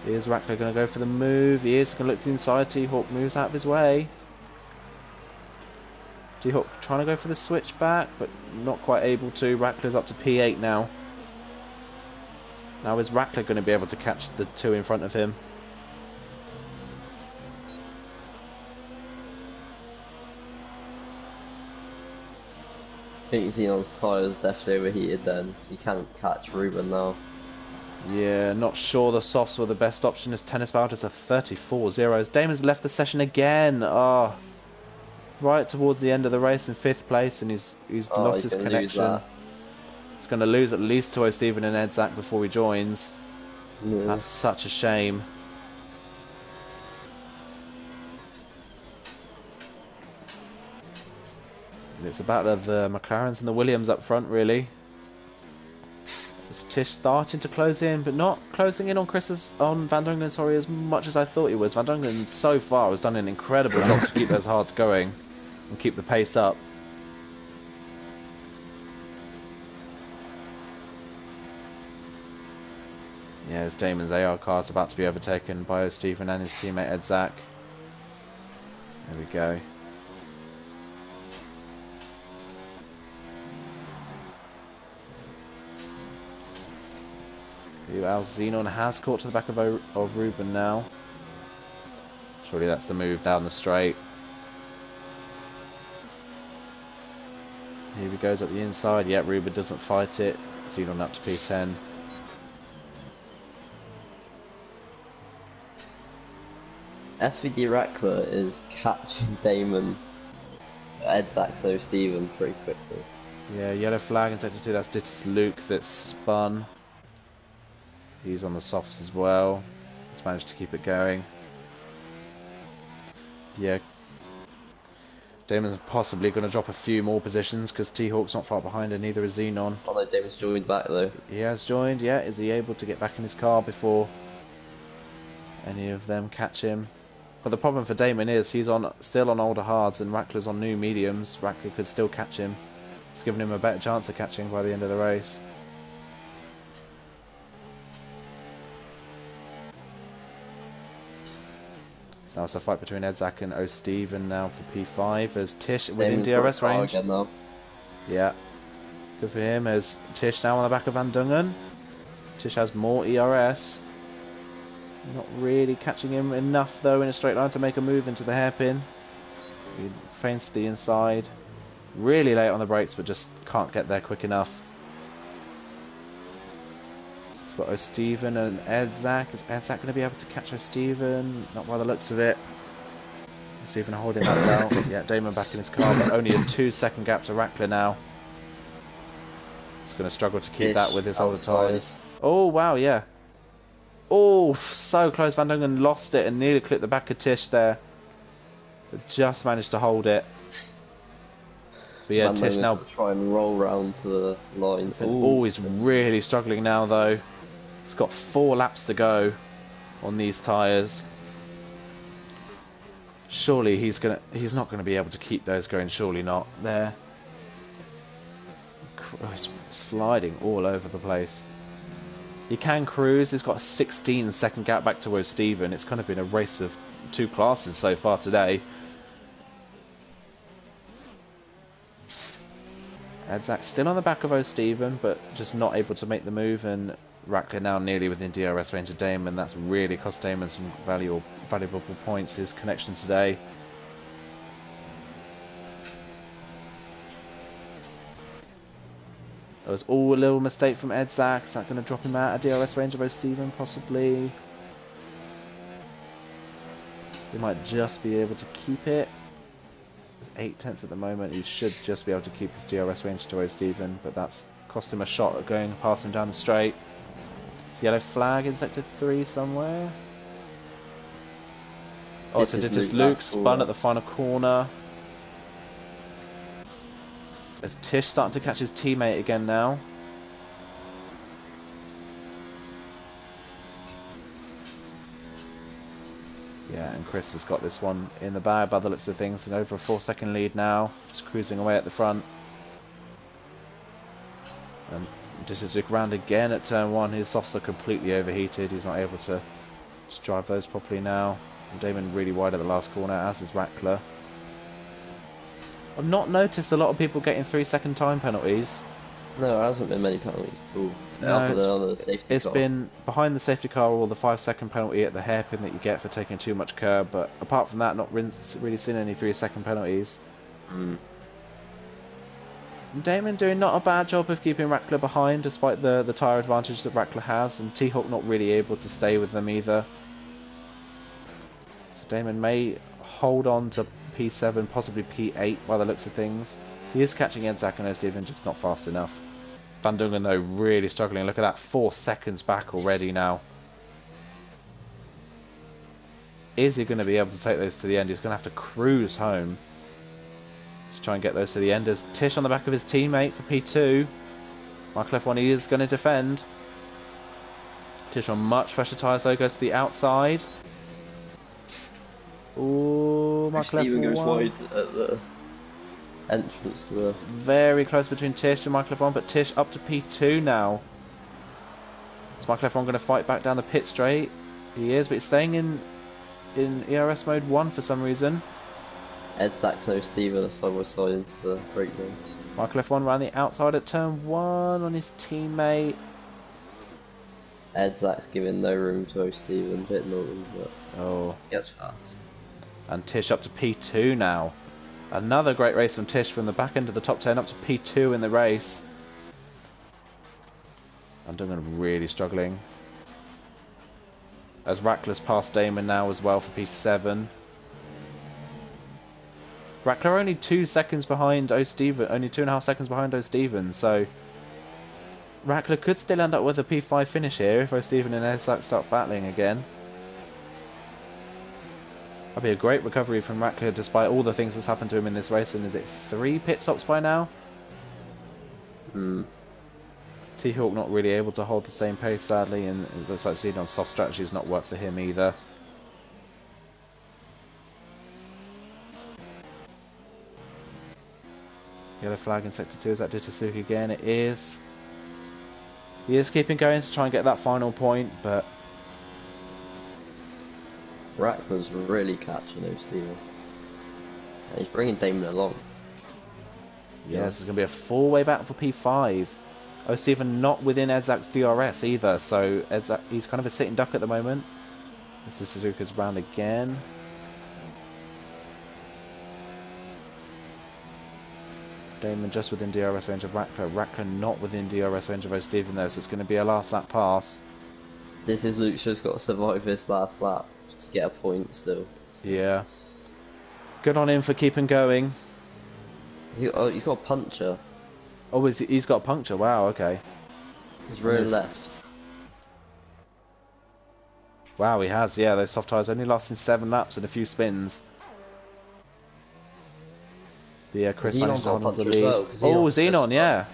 Is Rackler going to go for the move? He is going to look to the inside. T-Hawk moves out of his way. T-Hawk trying to go for the switch back, but not quite able to. Rackler's up to P8 now. Now is Rackler going to be able to catch the 2 in front of him? I think Xenon's tyres definitely overheated then, so he can't catch Ruben now. Yeah, not sure the softs were the best option as Tennis Bowders are 34-0. Damon's left the session again. Oh, right towards the end of the race in 5th place, and he's lost his connection. He's going to lose at least to Stephen and Edzak before he joins. Yeah. That's such a shame. It's about the McLarens and the Williams up front, really. It's Tish starting to close in, but not closing in on Van Dungen, sorry, as much as I thought he was. Van Dungen so far has done an incredible job to keep those hards going and keep the pace up. Yeah, as Damon's AR car is about to be overtaken by Stephen and his teammate Edzak. There we go. Xenon has caught to the back of Ruben now. Surely that's the move down the straight. Here he goes up the inside. Yeah, Ruben doesn't fight it. Xenon up to P10. SVD Rackler is catching Damon, Edzak, so Stephen pretty quickly. Yeah, yellow flag in sector 2. That's Dittis Luke that's spun. He's on the softs as well. He's managed to keep it going. Yeah. Damon's possibly going to drop a few more positions because T-Hawk's not far behind and neither is Xenon. Although Damon's joined back though. He has joined, yeah. Is he able to get back in his car before any of them catch him? But the problem for Damon is he's still on older hards and Rackler's on new mediums. Rackler could still catch him. It's given him a better chance of catching by the end of the race. So now it's a fight between Edzak and O'Steven now for P5 as Tish within DRS range. Yeah, good for him as Tish now on the back of Van Dungen. Tish has more ERS. Not really catching him enough though in a straight line to make a move into the hairpin. He feints to the inside. Really late on the brakes but just can't get there quick enough. It's got O'Steven and Edzak. Is Edzak going to be able to catch O'Steven? Not by the looks of it. O'Steven holding that down. Yeah, Damon back in his car, but only a 2-second gap to Rackler now. He's going to struggle to keep that with his older tyres. Oh, wow, yeah. Oh, so close. Van Dungen lost it and nearly clipped the back of Tish there. But just managed to hold it. But yeah, Tish now try and roll round to the line. Oh, he's really struggling now though. He's got 4 laps to go on these tyres. Surely he's not gonna be able to keep those going. Surely not. There. He's sliding all over the place. He can cruise. He's got a 16-second gap back to O'Steven. It's kind of been a race of 2 classes so far today. Edzak still on the back of O'Steven, but just not able to make the move, and Rackler now nearly within DRS range of Damon. That's really cost Damon some valuable points, his connection today. That was all a little mistake from Edzak. Is that going to drop him out of DRS range of O'Steven, possibly? He might just be able to keep it. 8/10 at the moment. He should just be able to keep his DRS range to O'Steven, but that's cost him a shot at going past him down the straight. It's yellow flag in sector 3 somewhere. Oh, so Dittis Luke spun at the final corner. As Tish starting to catch his teammate again now. Yeah, and Chris has got this one in the bag by the looks of things, and over a 4-second lead now, just cruising away at the front. And just as around again at turn 1, his softs are completely overheated, he's not able to drive those properly now. And Damon really wide at the last corner, as is Rackler. I've not noticed a lot of people getting 3-second time penalties. No, there hasn't been many penalties at all. No, Other than the safety it's car. been behind the safety car or the 5-second penalty at the hairpin that you get for taking too much curb, but apart from that, not really seen any 3-second penalties. Damon doing not a bad job of keeping Rackler behind, despite the tyre advantage that Rackler has, and T-Hawk not really able to stay with them either. So Damon may hold on to P7, possibly P8 by the looks of things. He is catching Edzak and O'Steven, just not fast enough. Van Dungen though really struggling. Look at that, 4 seconds back already now. Is he going to be able to take those to the end? He's going to have to cruise home. Just try and get those to the end. As Tish on the back of his teammate for P2. Michael F1 he is going to defend. Tish on much fresher tyres though, goes to the outside. Ooh, Michael Steven F1 goes wide at the entrance to the... Very close between Tish and Michael F1, but Tish up to P2 now. Is Michael F1 going to fight back down the pit straight? He is, but he's staying in ERS mode 1 for some reason. Edzak and O'Steven are side by side into the break zone. Michael F1 around the outside at turn 1 on his teammate. Edzak's giving no room to O'Steven, bit northern, but gets fast. And Tish up to P2 now. Another great race from Tish from the back end of the top 10 up to P2 in the race. And Dungen really struggling. As Rackler's past Damon now as well for P7. Rackler only 2 seconds behind O'Steven, only 2.5 seconds behind O'Steven, so Rackler could still end up with a P5 finish here if O'Steven and Edzak start battling again. That'd be a great recovery from Rackler despite all the things that's happened to him in this race. And is it 3 pit stops by now? T-Hawk not really able to hold the same pace sadly, and it looks like Xenon soft strategy has not worked for him either. Yellow flag in sector 2, is that Ditasuki again? It is. He is keeping going to try and get that final point, but Rackler's really catching O'Steven. And he's bringing Damon along. yeah, this is going to be a 4-way battle for P5. O'Steven not within Edzak's DRS either, so Edzak, he's kind of a sitting duck at the moment. This is Suzuka's round again. Damon just within DRS range of Rackler. Rackler not within DRS range of O'Steven though, so it's going to be a last lap pass. This is Lucia's got to survive this last lap to get a point still. So. Yeah. Good on him for keeping going. He's got a puncture. Oh, he's got a puncture. Wow, okay. His rear left. Wow, he has. Yeah, those soft tyres only lasting 7 laps and a few spins. But yeah, Chris managed to hold on to the lead. Well, Xenon, yeah.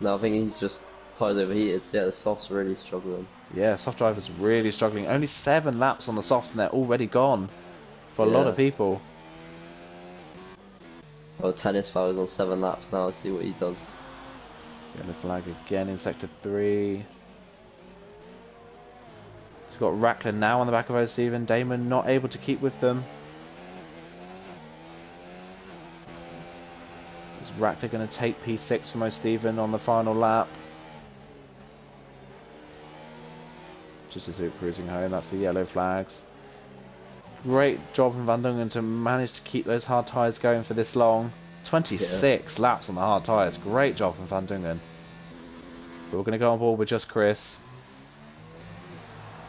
No, I think he's just tyres overheated. So yeah, the softs are really struggling. Yeah, soft drivers really struggling. Only 7 laps on the softs and they're already gone for a lot of people. Well, tennis fouls on 7 laps now. Let's see what he does. Yellow flag again in sector 3. He's got Rackler now on the back of O'Steven. Damon not able to keep with them. Is Rackler going to take P6 from O'Steven on the final lap? Just as we're cruising home, that's the yellow flags. Great job from Van Dungen to manage to keep those hard tyres going for this long. 26 laps on the hard tyres. Great job from Van Dungen. But we're going to go on board with just Chris,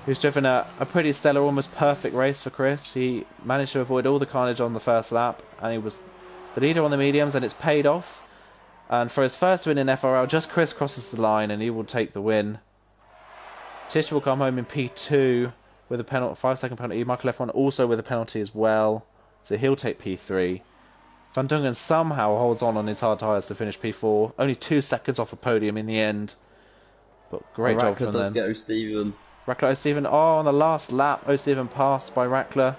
who's driven a pretty stellar, almost perfect race for Chris. He managed to avoid all the carnage on the first lap, and he was the leader on the mediums, and it's paid off. And for his first win in FRL, just Chris crosses the line, and he will take the win. Tish will come home in P2 with a penalty, 5-second penalty. Michael F1 also with a penalty as well, so he'll take P3. Van Dungen somehow holds on his hard tyres to finish P4. Only 2 seconds off a podium in the end. But great job Rackler from does them. get O'Stephen. Rackler, O'Stephen. Oh, on the last lap, O'Stephen passed by Rackler.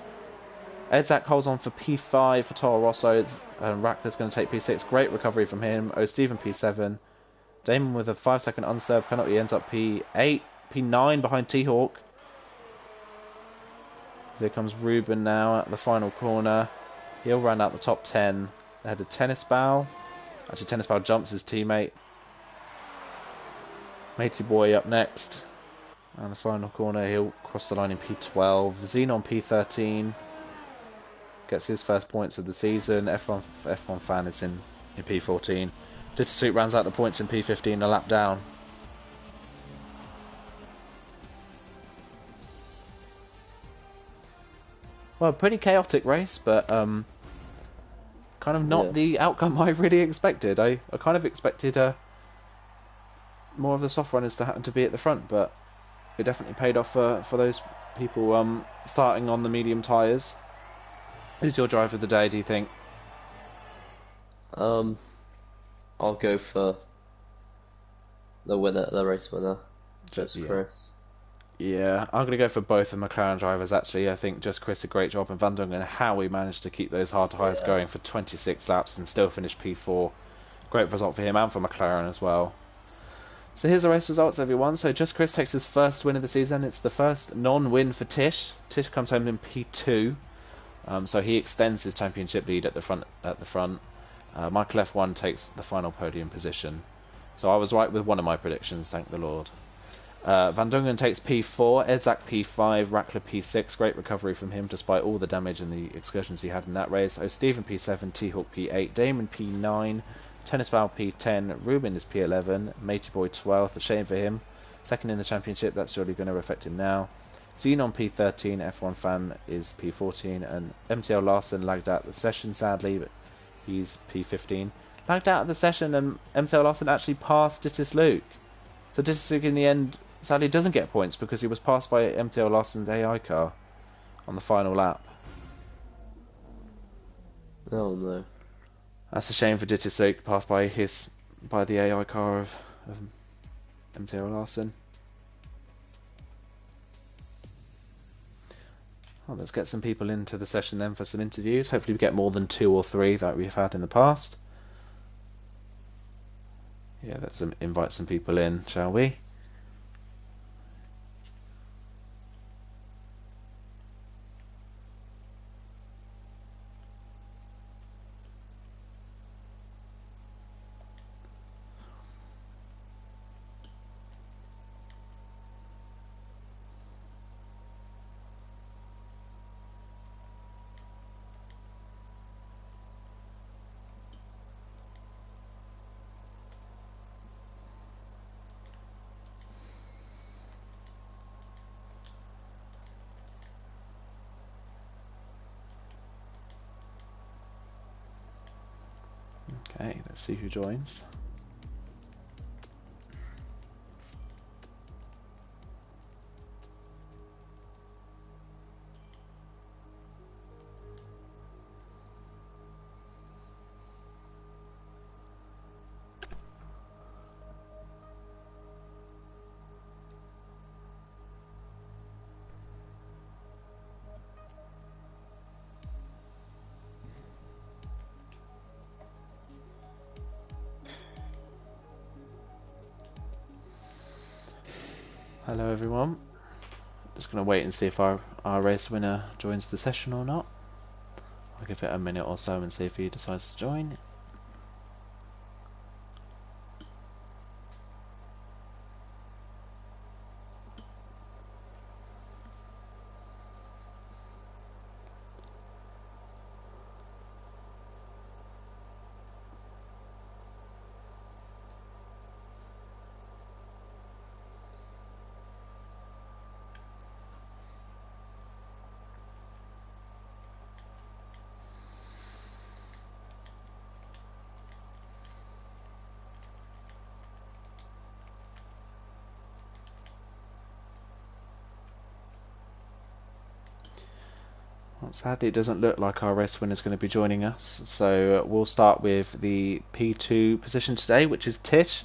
Edzak holds on for P5 for Toro Rosso. Rackler's going to take P6. Great recovery from him. O'Stephen P7. Damon with a 5-second unserved penalty ends up P8. P9 behind T-Hawk. Here comes Ruben now at the final corner. He'll run out the top 10. They had a Tennis Bow. Actually, Tennis Bow jumps his teammate. Matey Boy up next. And the final corner, he'll cross the line in P12. Xenon P13. Gets his first points of the season. F1 fan is in P14. Dittersuit rounds out the points in P15, a lap down. Well, pretty chaotic race, but kind of not the outcome I really expected. I kind of expected more of the soft runners to be at the front, but it definitely paid off for those people starting on the medium tyres. Who's your driver of the day, do you think? I'll go for the race winner, just Chris. Yeah, I'm going to go for both the McLaren drivers, actually. I think just Chris did a great job, and Van Dungen, how he managed to keep those hard tyres going for 26 laps and still finish P4. Great result for him and for McLaren as well. So here's the race results, everyone. So just Chris takes his first win of the season. It's the first non-win for Tish. Tish comes home in P2. So he extends his championship lead at the front. Michael F1 takes the final podium position. So I was right with one of my predictions, thank the Lord. Van Dungen takes P4, Edzak P5, Rackler P6. Great recovery from him despite all the damage and the excursions he had in that race. O'Stephen P7, T-Hawk P8, Damon P9, Tennis Bow P10, Ruben is P11, Matey Boy 12th, a shame for him. Second in the championship, that's surely going to affect him now. Xenon P13, F1 fan is P14, and MTL Larson lagged out the session sadly, but he's P15. Lagged out of the session, and MTL Larson actually passed Dittis Luke. So Dittis Luke in the end sadly doesn't get points because he was passed by MTL Larson's AI car on the final lap. Oh no. That's a shame for Dittis Luke, passed by the AI car of MTL Larson. Well, let's get some people into the session then for some interviews. Hopefully we get more than 2 or 3 that we've had in the past. Yeah, let's invite some people in, shall we? Okay, let's see who joins. Hello everyone. Just going to wait and see if our race winner joins the session or not. I'll give it a minute or so and see if he decides to join. Sadly, it doesn't look like our race winner is going to be joining us. So we'll start with the P2 position today, which is Tish.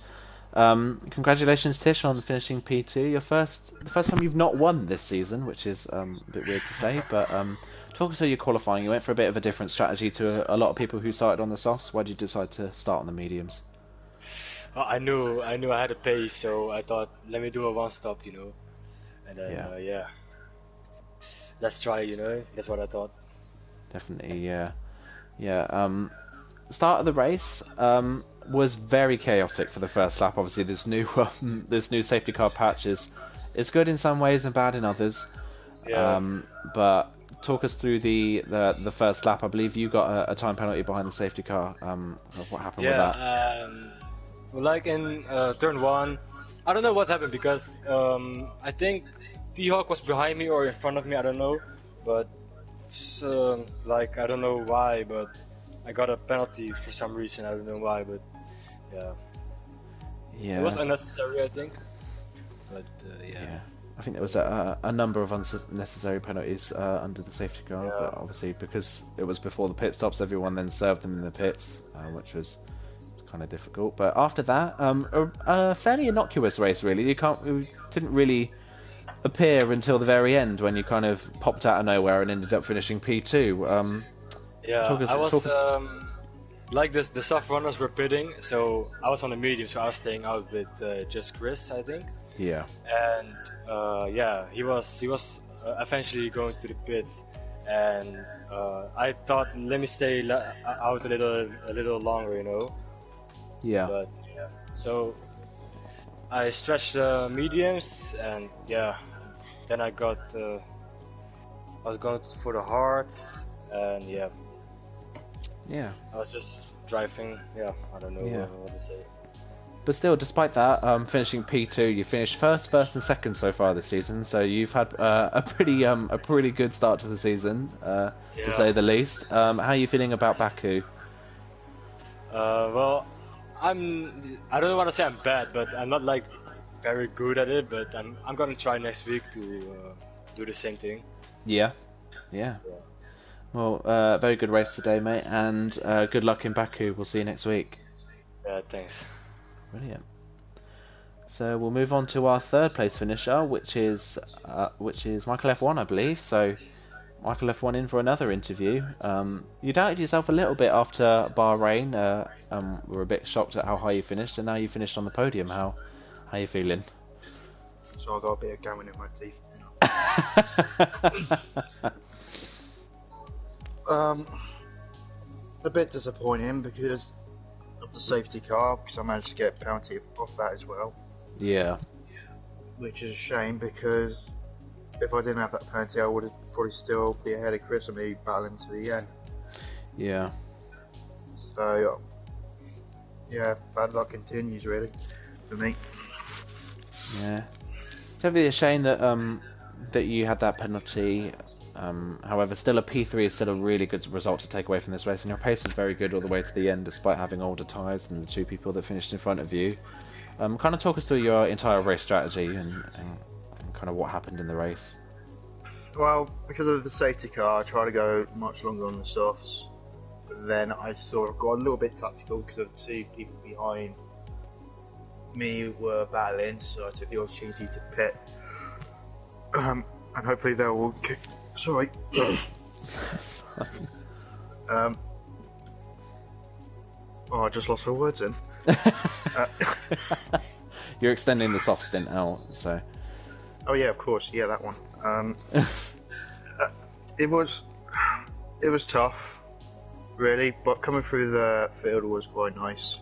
Congratulations, Tish, on finishing P2. The first time you've not won this season, which is a bit weird to say. But talk us through your qualifying. You went for a bit of a different strategy to a lot of people who started on the softs. Why did you decide to start on the mediums? Well, I knew I had a pace, so I thought, let me do a one stop, and then yeah, let's try, That's what I thought. Definitely, yeah. Start of the race was very chaotic for the first lap. Obviously, this new safety car patch is good in some ways and bad in others. Yeah. But talk us through the first lap. I believe you got a time penalty behind the safety car. What happened with that? Well, like in turn 1, I don't know what happened because I think T-Hawk was behind me or in front of me, I don't know. But I don't know why, but I got a penalty for some reason. I don't know why, but yeah. It was unnecessary, I think. But yeah. I think there was a number of unnecessary penalties under the safety car, but obviously because it was before the pit stops, everyone then served them in the pits, which was kind of difficult. But after that, a fairly innocuous race, really. You didn't really appear until the very end when you kind of popped out of nowhere and ended up finishing P2. I was like this. The soft runners were pitting, so I was on the medium, so I was staying out with just Chris, I think. Yeah. And he was eventually going to the pits, and I thought, let me stay out a little longer, Yeah. But so I stretched the mediums, and then I was going for the hards, and I was just driving. I don't know what to say. But still, despite that, finishing P2, you finished first, and second so far this season. So you've had a pretty good start to the season, to say the least. How are you feeling about Baku? Well, I don't want to say I'm bad, but I'm not like very good at it. But I'm gonna try next week to do the same thing. Yeah. Well, very good race today, mate, and good luck in Baku. We'll see you next week. Yeah, thanks. Brilliant. So we'll move on to our third place finisher, which is Michael F1, I believe. So Michael F1 in for another interview. You doubted yourself a little bit after Bahrain. We were a bit shocked at how high you finished, and now you finished on the podium. How are you feeling? So I got a bit of gammon in my teeth. A bit disappointing because of the safety car, because I managed to get a penalty off that as well. Yeah. Which is a shame, because if I didn't have that penalty, I would have probably still be ahead of Chris and me battling to the end. Yeah. So, bad luck continues really for me. Yeah. It's definitely a shame that that you had that penalty. However, still a P3 is still a really good result to take away from this race, and your pace was very good all the way to the end, despite having older tyres than the two people that finished in front of you. Kind of talk us through your entire race strategy and kind of what happened in the race. Well, because of the safety car, I tried to go much longer on the softs, but then I sort of got a little bit tactical because of the two people behind me were battling, so I took the opportunity to pit. And hopefully they will kick. Sorry. That's fine. I just lost my words then. You're extending the soft stint out, so. Oh yeah, of course. Yeah, that one. It was tough, really, but coming through the field was quite nice.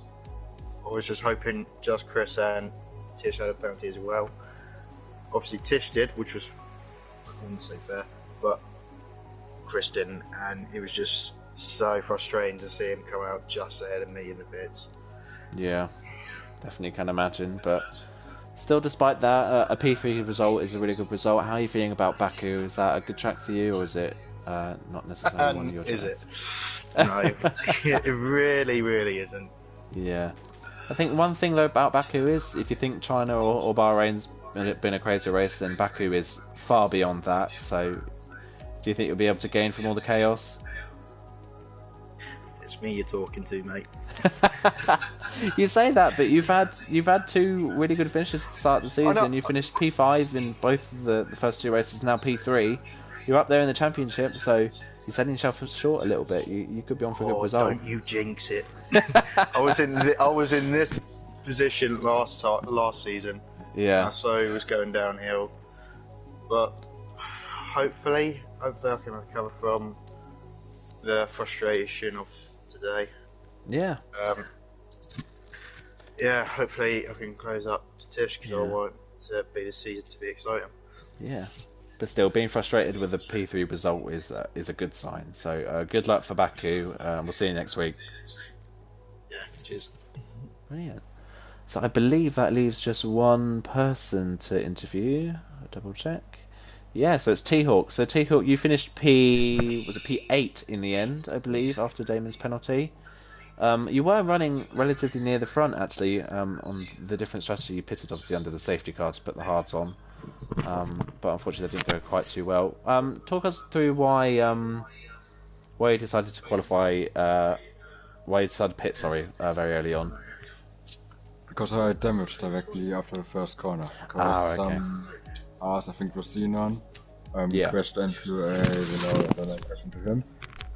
I was just hoping just Chris and Tish had a penalty as well. Obviously Tish did, which was, I wouldn't say fair, but Chris didn't, and it was just so frustrating to see him come out just ahead of me in the pits. Yeah, definitely can imagine, but still, despite that, a P3 result is a really good result. How are you feeling about Baku? Is that a good track for you, or is it not necessarily one of your tracks? Is it? No, it really, really isn't. Yeah. I think one thing though about Baku is, if you think China or Bahrain's been a crazy race, then Baku is far beyond that. So Do you think you'll be able to gain from all the chaos? It's me you're talking to, mate. You say that, but you've had two really good finishes at the start of the season. You finished P5 in both of the first two races, now P3. You're up there in the championship, so you're setting yourself short a little bit. You could be on for a good result. Don't you jinx it. I was in this position last season. Yeah. I saw it was going downhill, but hopefully I can recover from the frustration of today. Yeah. Yeah, hopefully I can close up to Tish because I want to be the season to be exciting. Yeah. But still, being frustrated with a P3 result is a good sign. So good luck for Baku. We'll see you next week. Yeah, cheers. Brilliant. So I believe that leaves just one person to interview. I'll double check. Yeah, so it's T-Hawk. So T-Hawk, you finished P8 in the end, I believe, after Damon's penalty. You were running relatively near the front, actually, on the different strategy. You pitted, obviously, under the safety car to put the hards on. But unfortunately, that didn't go quite too well. Talk us through why you decided to qualify, why you decided to pit, very early on. Because I damaged directly after the first corner. Because okay. some cars, I think, was Xenon, crashed into then I crashed into him.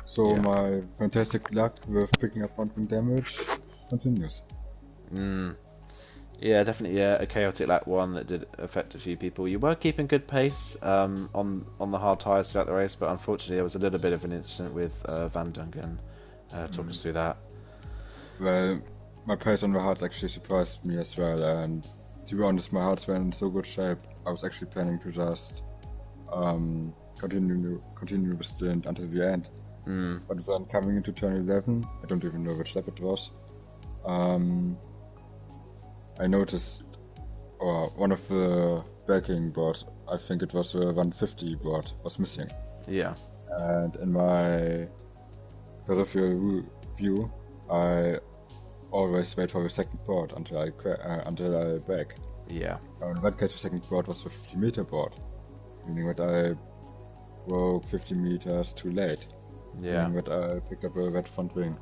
So my fantastic luck with picking up one damage continues. Yeah, definitely. Yeah, a chaotic lap one that did affect a few people. You were keeping good pace on the hard tyres throughout the race, but unfortunately there was a little bit of an incident with Van Dungen. Talk us through that. Well, my pace on the hards actually surprised me as well, and to be honest, my hards were in so good shape. I was actually planning to just continue the stint until the end. But then coming into turn 11, I don't even know which lap it was. I noticed, one of the backing board, I think it was the 150 board, was missing. Yeah. And in my peripheral view, I always wait for the second board until I back. Yeah. In that case, the second board was the 50-meter board, meaning that I broke 50 meters too late. Yeah. Meaning that I picked up a red front wing.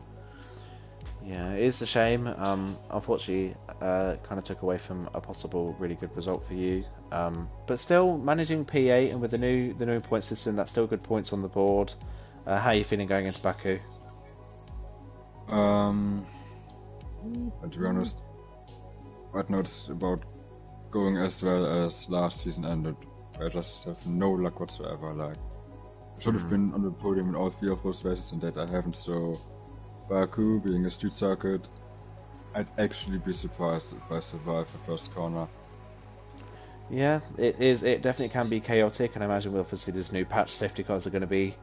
Yeah, it is a shame. Unfortunately, kind of took away from a possible really good result for you. But still, managing P8 and with the new point system, that's still good points on the board. How are you feeling going into Baku? And to be honest, I'd noticed about going as well as last season ended. I just have no luck whatsoever. Like, I should have been on the podium in all 3 of those races, and that I haven't. So Baku being a street circuit, I'd actually be surprised if I survive the first corner. Yeah, it is. It definitely can be chaotic, and I imagine we'll see this new patch. Safety cars are going to be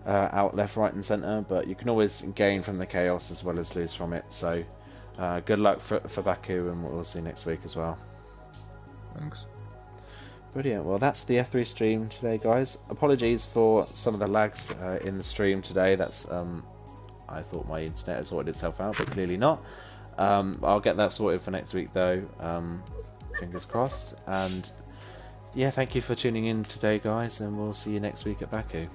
out left, right, and centre, but you can always gain from the chaos as well as lose from it. So, good luck for Baku, and we'll see next week as well. Thanks. Brilliant. Well, that's the F3 stream today, guys. Apologies for some of the lags in the stream today. That's I thought my internet had sorted itself out, but clearly not. I'll get that sorted for next week, though. Fingers crossed. And yeah, thank you for tuning in today, guys, and we'll see you next week at Baku.